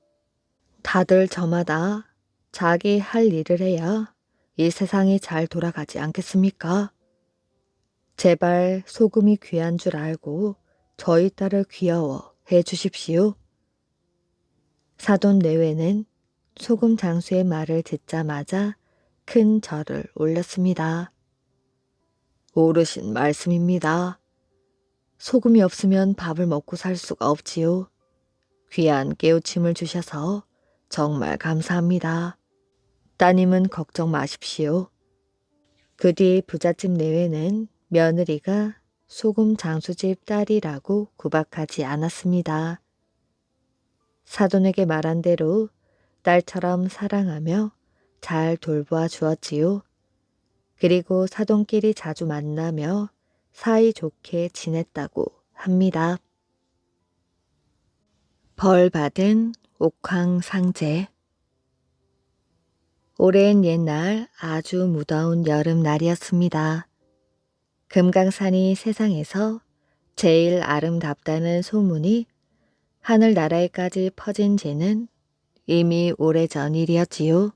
다들 저마다 자기 할 일을 해야 이 세상이 잘 돌아가지 않겠습니까? 제발 소금이 귀한 줄 알고 저희 딸을 귀여워해 주십시오. 사돈 내외는 소금 장수의 말을 듣자마자 큰 절을 올렸습니다. 옳으신 말씀입니다. 소금이 없으면 밥을 먹고 살 수가 없지요. 귀한 깨우침을 주셔서 정말 감사합니다. 따님은 걱정 마십시오. 그 뒤 부잣집 내외는 며느리가 소금 장수집 딸이라고 구박하지 않았습니다. 사돈에게 말한 대로 딸처럼 사랑하며 잘 돌보아 주었지요. 그리고 사돈끼리 자주 만나며 사이좋게 지냈다고 합니다. 벌 받은 옥황상제. 오랜 옛날 아주 무더운 여름날이었습니다. 금강산이 세상에서 제일 아름답다는 소문이 하늘나라에까지 퍼진 지는 이미 오래전 일이었지요.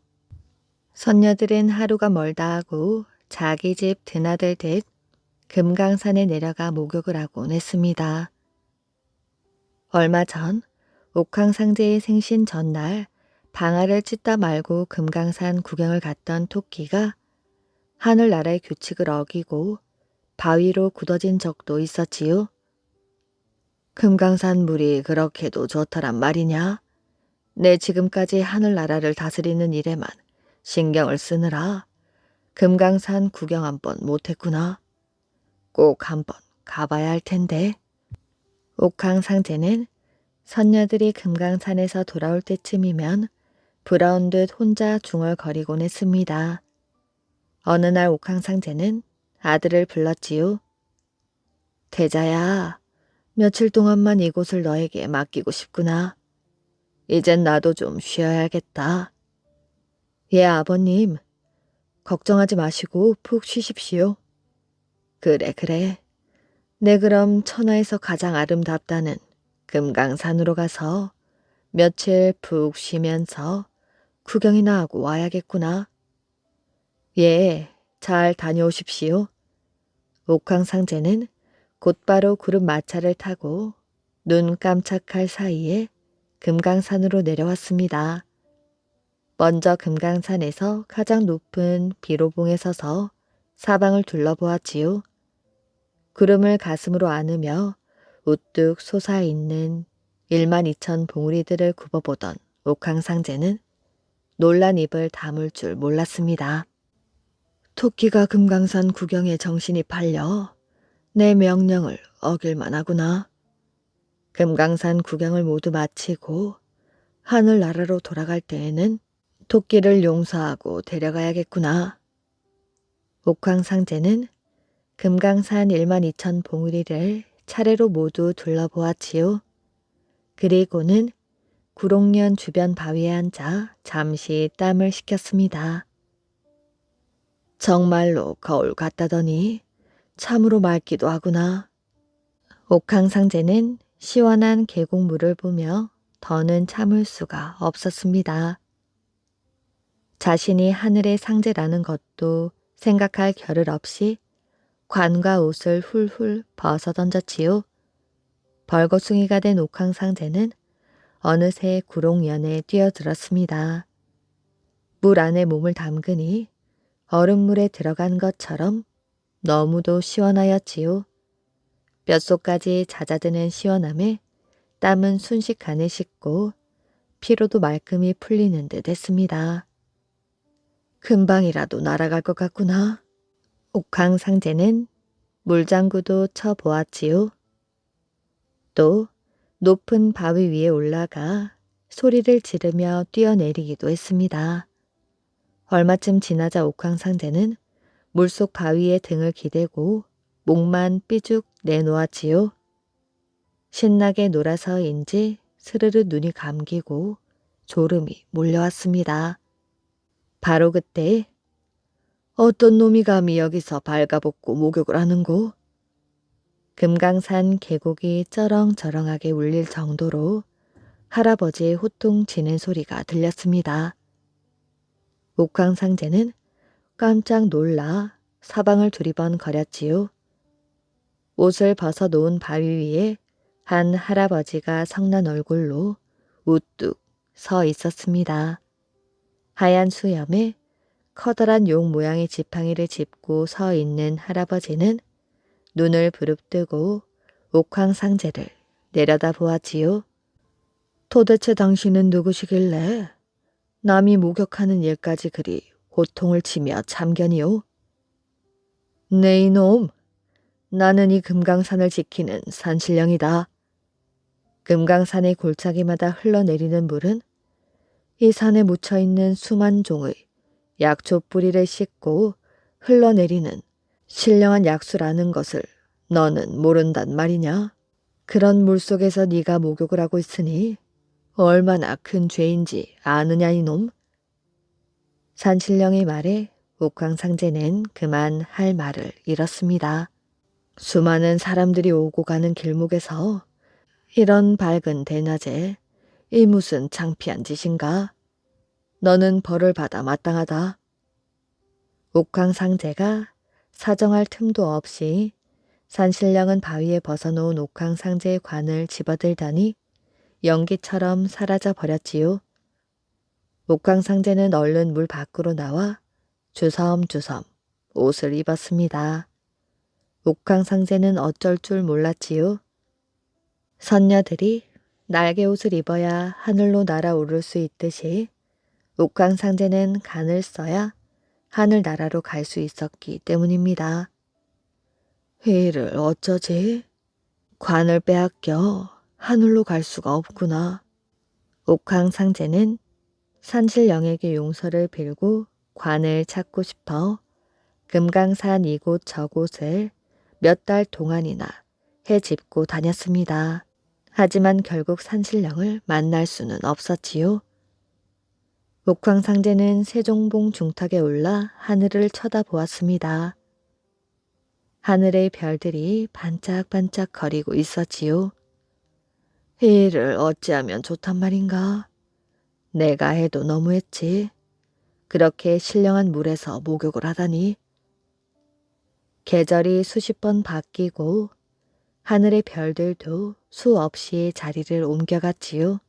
선녀들은 하루가 멀다 하고 자기 집 드나들듯 금강산에 내려가 목욕을 하곤 했습니다. 얼마 전 옥황상제의 생신 전날 방아를 찢다 말고 금강산 구경을 갔던 토끼가 하늘나라의 규칙을 어기고 바위로 굳어진 적도 있었지요. 금강산 물이 그렇게도 좋더란 말이냐? 내 지금까지 하늘나라를 다스리는 일에만 신경을 쓰느라 금강산 구경 한번 못했구나. 꼭 한번 가봐야 할 텐데. 옥황상제는 선녀들이 금강산에서 돌아올 때쯤이면 부러운 듯 혼자 중얼거리곤 했습니다. 어느 날 옥황상제는 아들을 불렀지요. 대자야, 며칠 동안만 이곳을 너에게 맡기고 싶구나. 이젠 나도 좀 쉬어야겠다. 예, 아버님. 걱정하지 마시고 푹 쉬십시오. 그래, 그래. 네, 그럼 천하에서 가장 아름답다는 금강산으로 가서 며칠 푹 쉬면서 구경이나 하고 와야겠구나. 예, 잘 다녀오십시오. 옥황상제는 곧바로 구름 마차를 타고 눈 깜짝할 사이에 금강산으로 내려왔습니다. 먼저 금강산에서 가장 높은 비로봉에 서서 사방을 둘러보았지요. 구름을 가슴으로 안으며 우뚝 솟아있는 12,000 봉우리들을 굽어보던 옥황상제는 놀란 입을 다물 줄 몰랐습니다. 토끼가 금강산 구경에 정신이 팔려 내 명령을 어길만 하구나. 금강산 구경을 모두 마치고 하늘나라로 돌아갈 때에는 토끼를 용서하고 데려가야겠구나. 옥황상제는 금강산 12,000 봉우리를 차례로 모두 둘러보았지요. 그리고는 구롱련 주변 바위에 앉아 잠시 땀을 식혔습니다. 정말로 거울 같다더니 참으로 맑기도 하구나. 옥황상제는 시원한 계곡물을 보며 더는 참을 수가 없었습니다. 자신이 하늘의 상제라는 것도 생각할 겨를 없이 관과 옷을 훌훌 벗어던졌지요. 벌거숭이가 된 옥황상제는 어느새 구롱연에 뛰어들었습니다. 물 안에 몸을 담그니 얼음물에 들어간 것처럼 너무도 시원하였지요. 뼛속까지 잦아드는 시원함에 땀은 순식간에 식고 피로도 말끔히 풀리는 듯 했습니다. 금방이라도 날아갈 것 같구나. 옥황상제는 물장구도 쳐보았지요. 또 높은 바위 위에 올라가 소리를 지르며 뛰어내리기도 했습니다. 얼마쯤 지나자 옥황상제는 물속 바위에 등을 기대고 목만 삐죽 내놓았지요. 신나게 놀아서인지 스르르 눈이 감기고 졸음이 몰려왔습니다. 바로 그때 어떤 놈이 감히 여기서 발가벗고 목욕을 하는고? 금강산 계곡이 쩌렁쩌렁하게 울릴 정도로 할아버지의 호통치는 소리가 들렸습니다. 옥황상제는 깜짝 놀라 사방을 두리번거렸지요. 옷을 벗어놓은 바위 위에 한 할아버지가 성난 얼굴로 우뚝 서 있었습니다. 하얀 수염에 커다란 용 모양의 지팡이를 짚고 서 있는 할아버지는 눈을 부릅뜨고 옥황상제를 내려다 보았지요. 도대체 당신은 누구시길래 남이 목욕하는 일까지 그리 호통을 치며 참견이오? 네 이놈, 나는 이 금강산을 지키는 산신령이다. 금강산의 골짜기마다 흘러내리는 물은 이 산에 묻혀있는 수만 종의 약초 뿌리를 씻고 흘러내리는 신령한 약수라는 것을 너는 모른단 말이냐? 그런 물속에서 네가 목욕을 하고 있으니 얼마나 큰 죄인지 아느냐 이놈? 산신령의 말에 옥황상제는 그만 할 말을 잃었습니다. 수많은 사람들이 오고 가는 길목에서 이런 밝은 대낮에 이 무슨 창피한 짓인가? 너는 벌을 받아 마땅하다. 옥황상제가 사정할 틈도 없이 산신령은 바위에 벗어놓은 옥황상제의 관을 집어들더니 연기처럼 사라져 버렸지요. 옥황상제는 얼른 물 밖으로 나와 주섬주섬 옷을 입었습니다. 옥황상제는 어쩔 줄 몰랐지요. 선녀들이 날개옷을 입어야 하늘로 날아오를 수 있듯이 옥황상제는 간을 써야 하늘나라로 갈 수 있었기 때문입니다. 이를 어쩌지? 관을 빼앗겨 하늘로 갈 수가 없구나. 옥황상제는 산신령에게 용서를 빌고 관을 찾고 싶어 금강산 이곳 저곳을 몇 달 동안이나 헤집고 다녔습니다. 하지만 결국 산신령을 만날 수는 없었지요. 옥황상제는 세종봉 중턱에 올라 하늘을 쳐다보았습니다. 하늘의 별들이 반짝반짝 거리고 있었지요. 이 일을 어찌하면 좋단 말인가? 내가 해도 너무했지. 그렇게 신령한 물에서 목욕을 하다니. 계절이 수십 번 바뀌고 하늘의 별들도 수없이 자리를 옮겨갔지요.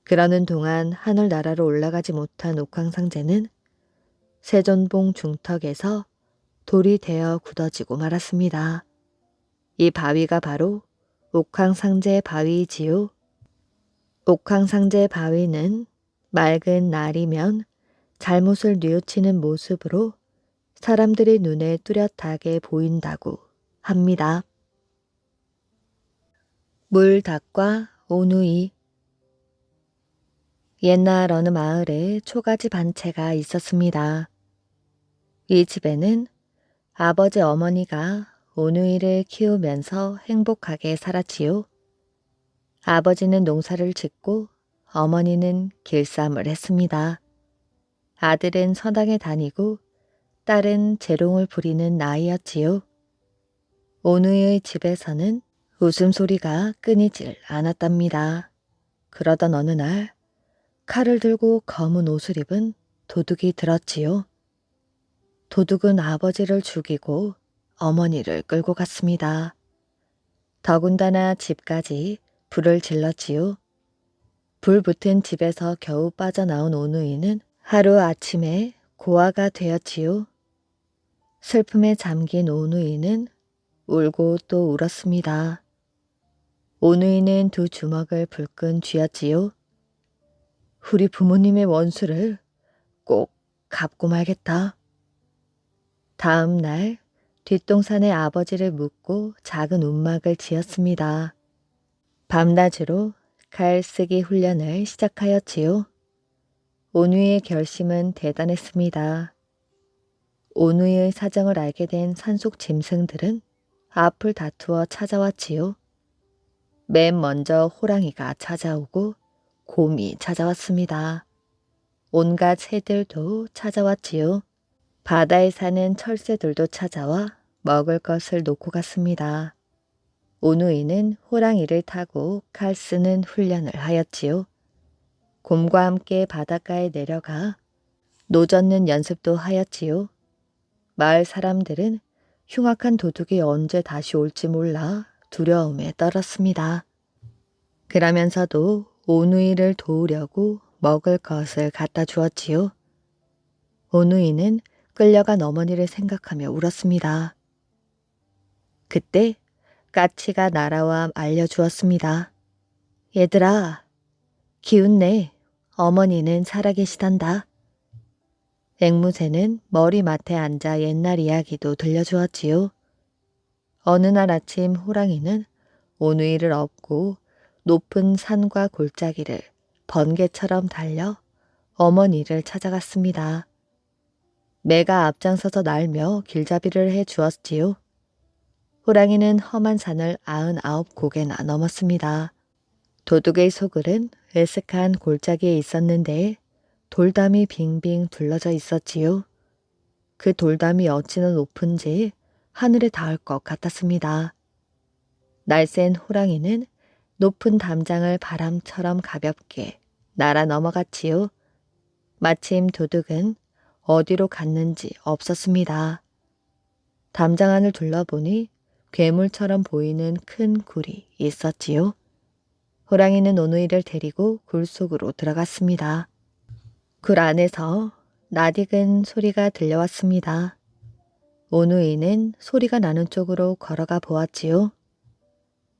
그러는 동안 하늘나라로 올라가지 못한 옥황상제는 세존봉 중턱에서 돌이 되어 굳어지고 말았습니다. 이 바위가 바로 옥황상제 바위이지요. 옥황상제 바위는 맑은 날이면 잘못을 뉘우치는 모습으로 사람들의 눈에 뚜렷하게 보인다고 합니다. 물닭과 오누이. 옛날 어느 마을에 초가집 한 채가 있었습니다. 이 집에는 아버지 어머니가 오누이를 키우면서 행복하게 살았지요. 아버지는 농사를 짓고 어머니는 길쌈을 했습니다. 아들은 서당에 다니고 딸은 재롱을 부리는 나이였지요. 오누이의 집에서는 웃음소리가 끊이질 않았답니다. 그러던 어느 날 칼을 들고 검은 옷을 입은 도둑이 들었지요. 도둑은 아버지를 죽이고 어머니를 끌고 갔습니다. 더군다나 집까지 불을 질렀지요. 불 붙은 집에서 겨우 빠져나온 오누이는 하루 아침에 고아가 되었지요. 슬픔에 잠긴 오누이는 울고 또 울었습니다. 오누이는 두 주먹을 불끈 쥐었지요. 우리 부모님의 원수를 꼭 갚고 말겠다. 다음 날 뒷동산에 아버지를 묻고 작은 움막을 지었습니다. 밤낮으로 칼쓰기 훈련을 시작하였지요. 오누이의 결심은 대단했습니다. 오누이의 사정을 알게 된 산속 짐승들은 앞을 다투어 찾아왔지요. 맨 먼저 호랑이가 찾아오고 곰이 찾아왔습니다. 온갖 새들도 찾아왔지요. 바다에 사는 철새들도 찾아와 먹을 것을 놓고 갔습니다. 오누이는 호랑이를 타고 칼 쓰는 훈련을 하였지요. 곰과 함께 바닷가에 내려가 노젓는 연습도 하였지요. 마을 사람들은 흉악한 도둑이 언제 다시 올지 몰라 두려움에 떨었습니다. 그러면서도 오누이를 도우려고 먹을 것을 갖다 주었지요. 오누이는 끌려간 어머니를 생각하며 울었습니다. 그때 까치가 날아와 알려주었습니다. 얘들아, 기운내. 어머니는 살아계시단다. 앵무새는 머리맡에 앉아 옛날 이야기도 들려주었지요. 어느 날 아침 호랑이는 오누이를 업고 높은 산과 골짜기를 번개처럼 달려 어머니를 찾아갔습니다. 매가 앞장서서 날며 길잡이를 해 주었지요. 호랑이는 험한 산을 99고개나 넘었습니다. 도둑의 소굴은 으슥한 골짜기에 있었는데 돌담이 빙빙 둘러져 있었지요. 그 돌담이 어찌나 높은지 하늘에 닿을 것 같았습니다. 날쌘 호랑이는 높은 담장을 바람처럼 가볍게 날아 넘어갔지요. 마침 도둑은 어디로 갔는지 없었습니다. 담장 안을 둘러보니 괴물처럼 보이는 큰 굴이 있었지요. 호랑이는 오누이를 데리고 굴 속으로 들어갔습니다. 굴 안에서 낯익은 소리가 들려왔습니다. 오누이는 소리가 나는 쪽으로 걸어가 보았지요.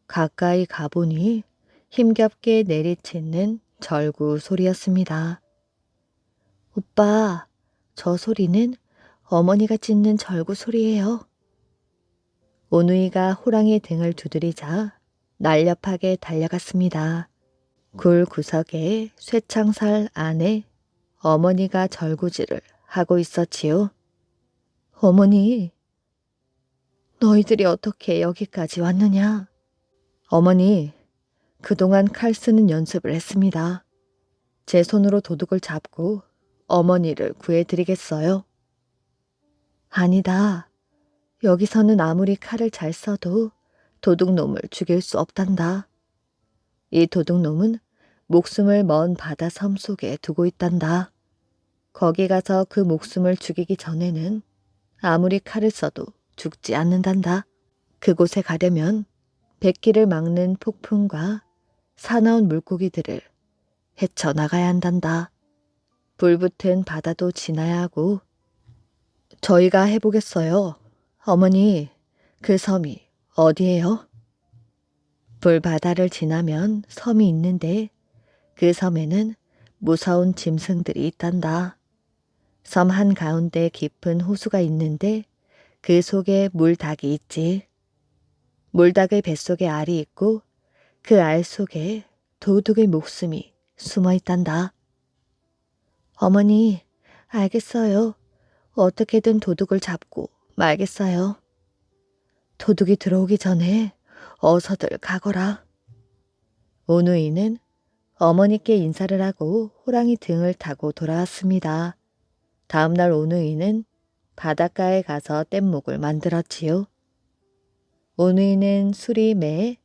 가까이 가보니 힘겹게 내리치는 절구 소리였습니다. 오빠, 저 소리는 어머니가 짖는 절구 소리예요. 오누이가 호랑이의 등을 두드리자 날렵하게 달려갔습니다. 굴 구석에 쇠창살 안에 어머니가 절구질을 하고 있었지요. 어머니, 너희들이 어떻게 여기까지 왔느냐? 어머니, 그동안 칼 쓰는 연습을 했습니다. 제 손으로 도둑을 잡고 어머니를 구해드리겠어요. 아니다. 여기서는 아무리 칼을 잘 써도 도둑놈을 죽일 수 없단다. 이 도둑놈은 목숨을 먼 바다 섬 속에 두고 있단다. 거기 가서 그 목숨을 죽이기 전에는 아무리 칼을 써도 죽지 않는단다. 그곳에 가려면 백기를 막는 폭풍과 사나운 물고기들을 헤쳐나가야 한단다. 불붙은 바다도 지나야 하고. 저희가 해보겠어요. 어머니, 그 섬이 어디예요? 불바다를 지나면 섬이 있는데 그 섬에는 무서운 짐승들이 있단다. 섬 한가운데 깊은 호수가 있는데 그 속에 물닭이 있지. 물닭의 뱃속에 알이 있고 그 알 속에 도둑의 목숨이 숨어 있단다. 어머니, 알겠어요. 어떻게든 도둑을 잡고 말겠어요. 도둑이 들어오기 전에 어서들 가거라. 오누이는 어머니께 인사를 하고 호랑이 등을 타고 돌아왔습니다. 다음날 오누이는 바닷가에 가서 뗏목을 만들었지요. 오누이는 수리, 매,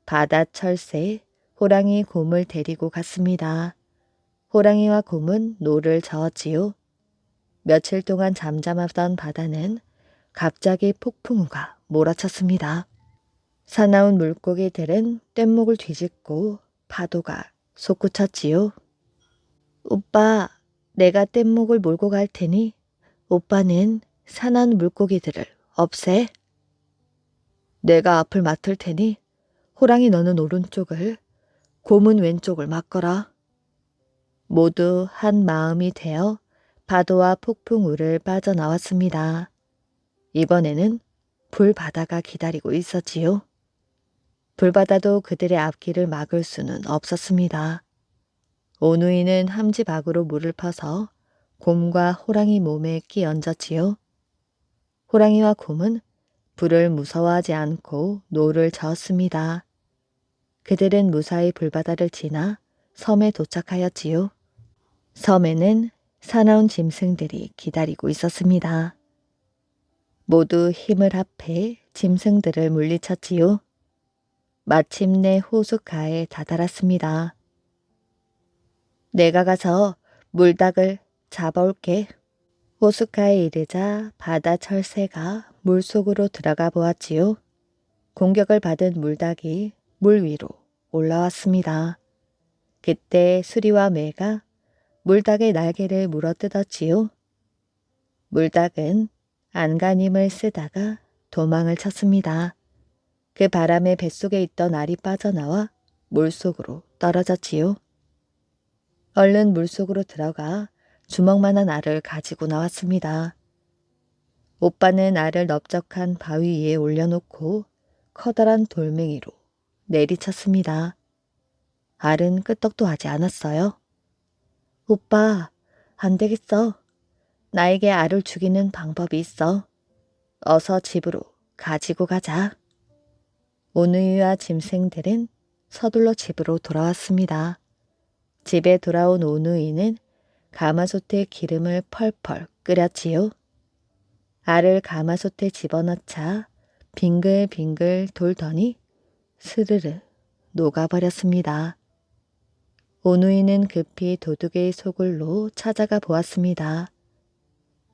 바다, 철새, 호랑이, 곰을 데리고 갔습니다. 호랑이와 곰은 노를 저었지요. 며칠 동안 잠잠하던 바다는 갑자기 폭풍우가 몰아쳤습니다. 사나운 물고기들은 뗏목을 뒤집고 파도가 솟구쳤지요. 오빠, 내가 뗏목을 몰고 갈 테니 오빠는 사나운 물고기들을 없애. 내가 앞을 맡을 테니 호랑이 너는 오른쪽을, 곰은 왼쪽을 맡거라. 모두 한 마음이 되어 파도와 폭풍우를 빠져나왔습니다. 이번에는 불바다가 기다리고 있었지요. 불바다도 그들의 앞길을 막을 수는 없었습니다. 오누이는 함지 밖으로 물을 퍼서 곰과 호랑이 몸에 끼얹었지요. 호랑이와 곰은 불을 무서워하지 않고 노를 저었습니다. 그들은 무사히 불바다를 지나 섬에 도착하였지요. 섬에는 사나운 짐승들이 기다리고 있었습니다. 모두 힘을 합해 짐승들을 물리쳤지요. 마침내 호숫가에 다다랐습니다. 내가 가서 물닭을 잡아올게. 호숫가에 이르자 바다 철새가 물속으로 들어가 보았지요. 공격을 받은 물닭이 물 위로 올라왔습니다. 그때 수리와 매가 물닭의 날개를 물어뜯었지요. 물닭은 안간힘을 쓰다가 도망을 쳤습니다. 그 바람에 뱃속에 있던 알이 빠져나와 물속으로 떨어졌지요. 얼른 물속으로 들어가 주먹만한 알을 가지고 나왔습니다. 오빠는 알을 넓적한 바위 위에 올려놓고 커다란 돌멩이로 내리쳤습니다. 알은 끄떡도 하지 않았어요. 오빠, 안 되겠어. 나에게 알을 죽이는 방법이 있어. 어서 집으로 가지고 가자. 오누이와 짐승들은 서둘러 집으로 돌아왔습니다. 집에 돌아온 오누이는 가마솥에 기름을 펄펄 끓였지요. 알을 가마솥에 집어넣자 빙글빙글 돌더니 스르르 녹아버렸습니다. 오누이는 급히 도둑의 소굴로 찾아가 보았습니다.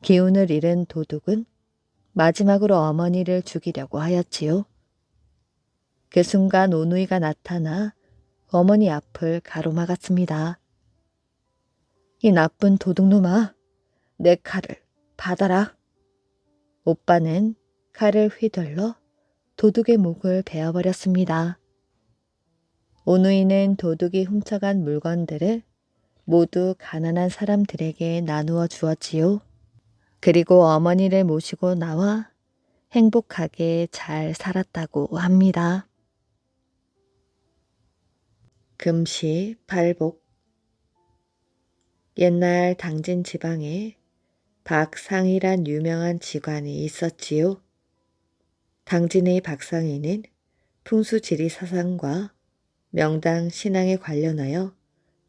기운을 잃은 도둑은 마지막으로 어머니를 죽이려고 하였지요. 그 순간 오누이가 나타나 어머니 앞을 가로막았습니다. 이 나쁜 도둑놈아, 내 칼을 받아라. 오빠는 칼을 휘둘러 도둑의 목을 베어버렸습니다. 오누이는 도둑이 훔쳐간 물건들을 모두 가난한 사람들에게 나누어 주었지요. 그리고 어머니를 모시고 나와 행복하게 잘 살았다고 합니다. 금시 발복. 옛날 당진 지방에 박상희란 유명한 지관이 있었지요. 당진의 박상희는 풍수지리 사상과 명당 신앙에 관련하여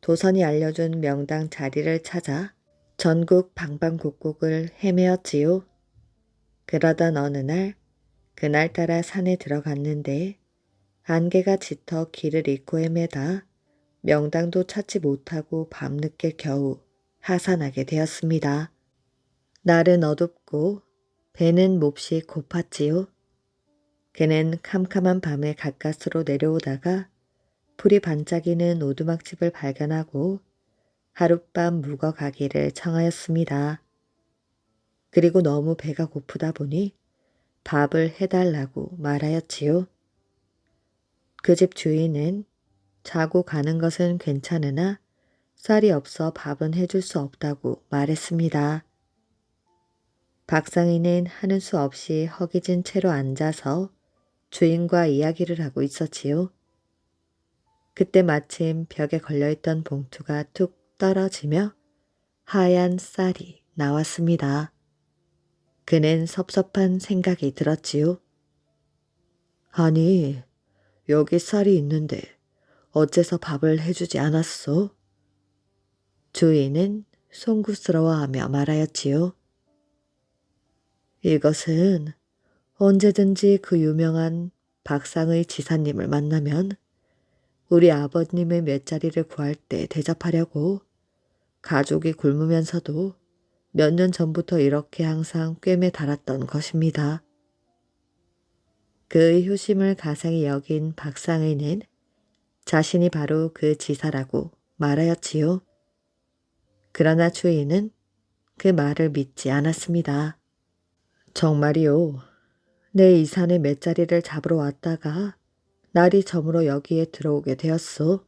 도선이 알려준 명당 자리를 찾아 전국 방방곡곡을 헤매었지요. 그러던 어느 날 그날따라 산에 들어갔는데 안개가 짙어 길을 잃고 헤매다 명당도 찾지 못하고 밤늦게 겨우 하산하게 되었습니다. 날은 어둡고 배는 몹시 고팠지요. 그는 캄캄한 밤에 가까스로 내려오다가 불이 반짝이는 오두막집을 발견하고 하룻밤 묵어가기를 청하였습니다. 그리고 너무 배가 고프다 보니 밥을 해달라고 말하였지요. 그 집 주인은 자고 가는 것은 괜찮으나 쌀이 없어 밥은 해줄 수 없다고 말했습니다. 박상희는 하는 수 없이 허기진 채로 앉아서 주인과 이야기를 하고 있었지요. 그때 마침 벽에 걸려있던 봉투가 툭 떨어지며 하얀 쌀이 나왔습니다. 그는 섭섭한 생각이 들었지요. 아니, 여기 쌀이 있는데 어째서 밥을 해주지 않았소? 주인은 송구스러워하며 말하였지요. 이것은 언제든지 그 유명한 박상의 지사님을 만나면 우리 아버님의 맷자리를 구할 때 대접하려고 가족이 굶으면서도 몇 년 전부터 이렇게 항상 꿰매 달았던 것입니다. 그의 효심을 가상히 여긴 박상의는 자신이 바로 그 지사라고 말하였지요. 그러나 주인은 그 말을 믿지 않았습니다. 정말이요. 내 이산의 맷자리를 잡으러 왔다가 날이 저물어 여기에 들어오게 되었소.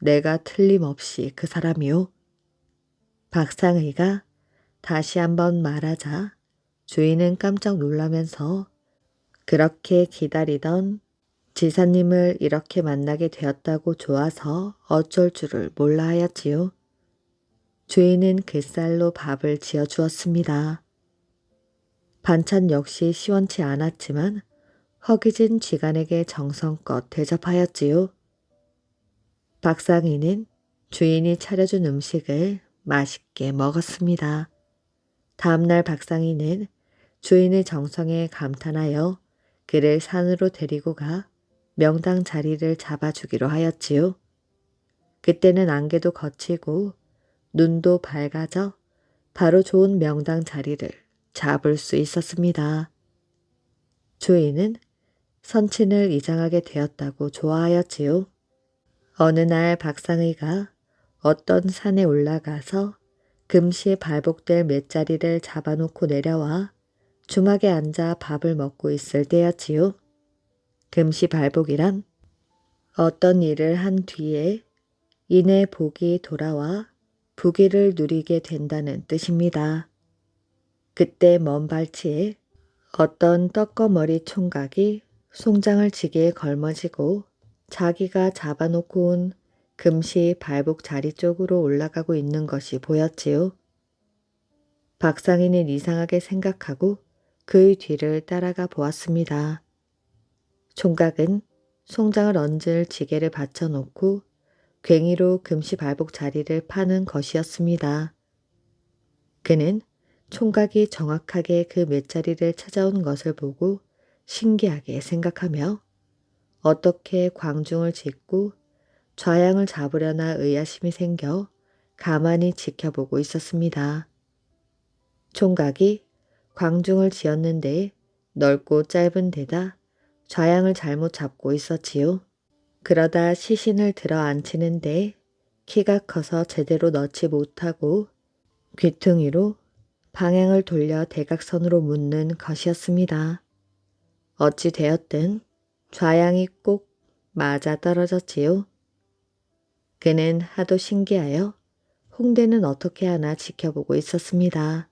내가 틀림없이 그 사람이요. 박상의가 다시 한번 말하자 주인은 깜짝 놀라면서 그렇게 기다리던 지사님을 이렇게 만나게 되었다고 좋아서 어쩔 줄을 몰라 하였지요. 주인은 그 쌀로 밥을 지어 주었습니다. 반찬 역시 시원치 않았지만 허기진 쥐간에게 정성껏 대접하였지요. 박상희는 주인이 차려준 음식을 맛있게 먹었습니다. 다음날 박상희는 주인의 정성에 감탄하여 그를 산으로 데리고 가 명당 자리를 잡아주기로 하였지요. 그때는 안개도 거치고 눈도 밝아져 바로 좋은 명당 자리를 잡을 수 있었습니다. 주인은 선친을 이장하게 되었다고 좋아하였지요. 어느 날 박상의가 어떤 산에 올라가서 금시에 발복될 맷자리를 잡아놓고 내려와 주막에 앉아 밥을 먹고 있을 때였지요. 금시 발복이란 어떤 일을 한 뒤에 이내 복이 돌아와 부귀를 누리게 된다는 뜻입니다. 그때 먼 발치에 어떤 떡거머리 총각이 송장을 지게에 걸머지고 자기가 잡아놓고 온 금시 발복 자리 쪽으로 올라가고 있는 것이 보였지요. 박상희는 이상하게 생각하고 그의 뒤를 따라가 보았습니다. 총각은 송장을 얹을 지게를 받쳐놓고 괭이로 금시 발복 자리를 파는 것이었습니다. 그는 총각이 정확하게 그 맷자리를 찾아온 것을 보고 신기하게 생각하며 어떻게 광중을 짓고 좌양을 잡으려나 의아심이 생겨 가만히 지켜보고 있었습니다. 총각이 광중을 지었는데 넓고 짧은 데다 좌양을 잘못 잡고 있었지요. 그러다 시신을 들어 앉히는데 키가 커서 제대로 넣지 못하고 귀퉁이로 방향을 돌려 대각선으로 묻는 것이었습니다. 어찌 되었든 좌양이 꼭 맞아 떨어졌지요. 그는 하도 신기하여 홍대는 어떻게 하나 지켜보고 있었습니다.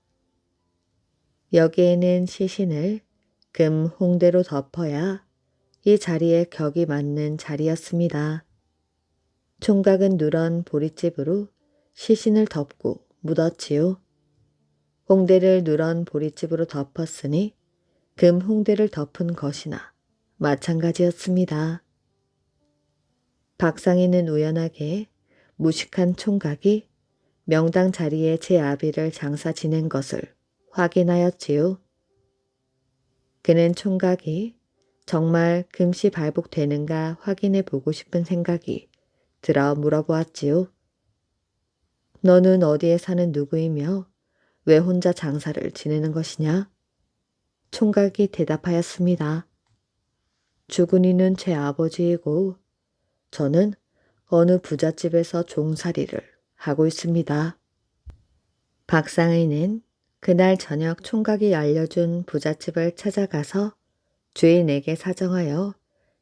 여기에는 시신을 금 홍대로 덮어야 이 자리에 격이 맞는 자리였습니다. 총각은 누런 보릿집으로 시신을 덮고 묻었지요. 홍대를 누런 보릿집으로 덮었으니 금 홍대를 덮은 것이나 마찬가지였습니다. 박상희는 우연하게 무식한 총각이 명당 자리에 제 아비를 장사 지낸 것을 확인하였지요. 그는 총각이 정말 금시 발복되는가 확인해 보고 싶은 생각이 들어 물어보았지요. 너는 어디에 사는 누구이며 왜 혼자 장사를 지내는 것이냐? 총각이 대답하였습니다. 주군이는 제 아버지이고 저는 어느 부잣집에서 종살이를 하고 있습니다. 박상의는 그날 저녁 총각이 알려준 부잣집을 찾아가서 주인에게 사정하여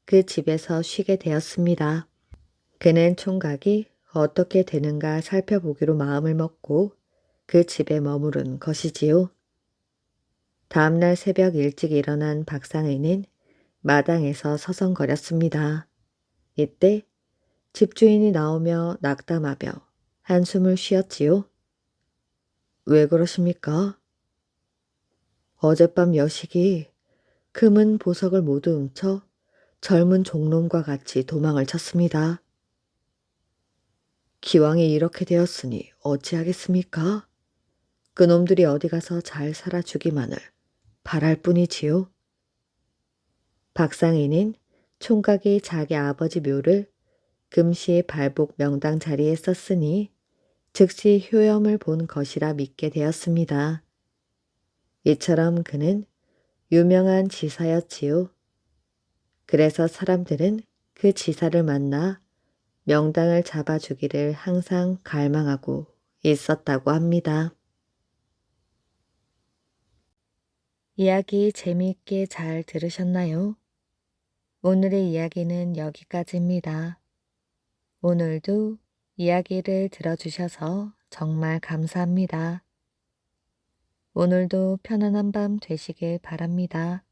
그 집에서 쉬게 되었습니다. 그는 총각이 어떻게 되는가 살펴보기로 마음을 먹고 그 집에 머무른 것이지요. 다음날 새벽 일찍 일어난 박상의는 마당에서 서성거렸습니다. 이때 집주인이 나오며 낙담하며 한숨을 쉬었지요. 왜 그러십니까? 어젯밤 여식이 금은 보석을 모두 훔쳐 젊은 종놈과 같이 도망을 쳤습니다. 기왕이 이렇게 되었으니 어찌하겠습니까? 그놈들이 어디 가서 잘 살아주기만을 바랄 뿐이지요. 박상인은 총각이 자기 아버지 묘를 금시의 발복 명당 자리에 썼으니 즉시 효염을 본 것이라 믿게 되었습니다. 이처럼 그는 유명한 지사였지요. 그래서 사람들은 그 지사를 만나 명당을 잡아주기를 항상 갈망하고 있었다고 합니다. 이야기 재미있게 잘 들으셨나요? 오늘의 이야기는 여기까지입니다. 오늘도 이야기를 들어주셔서 정말 감사합니다. 오늘도 편안한 밤 되시길 바랍니다.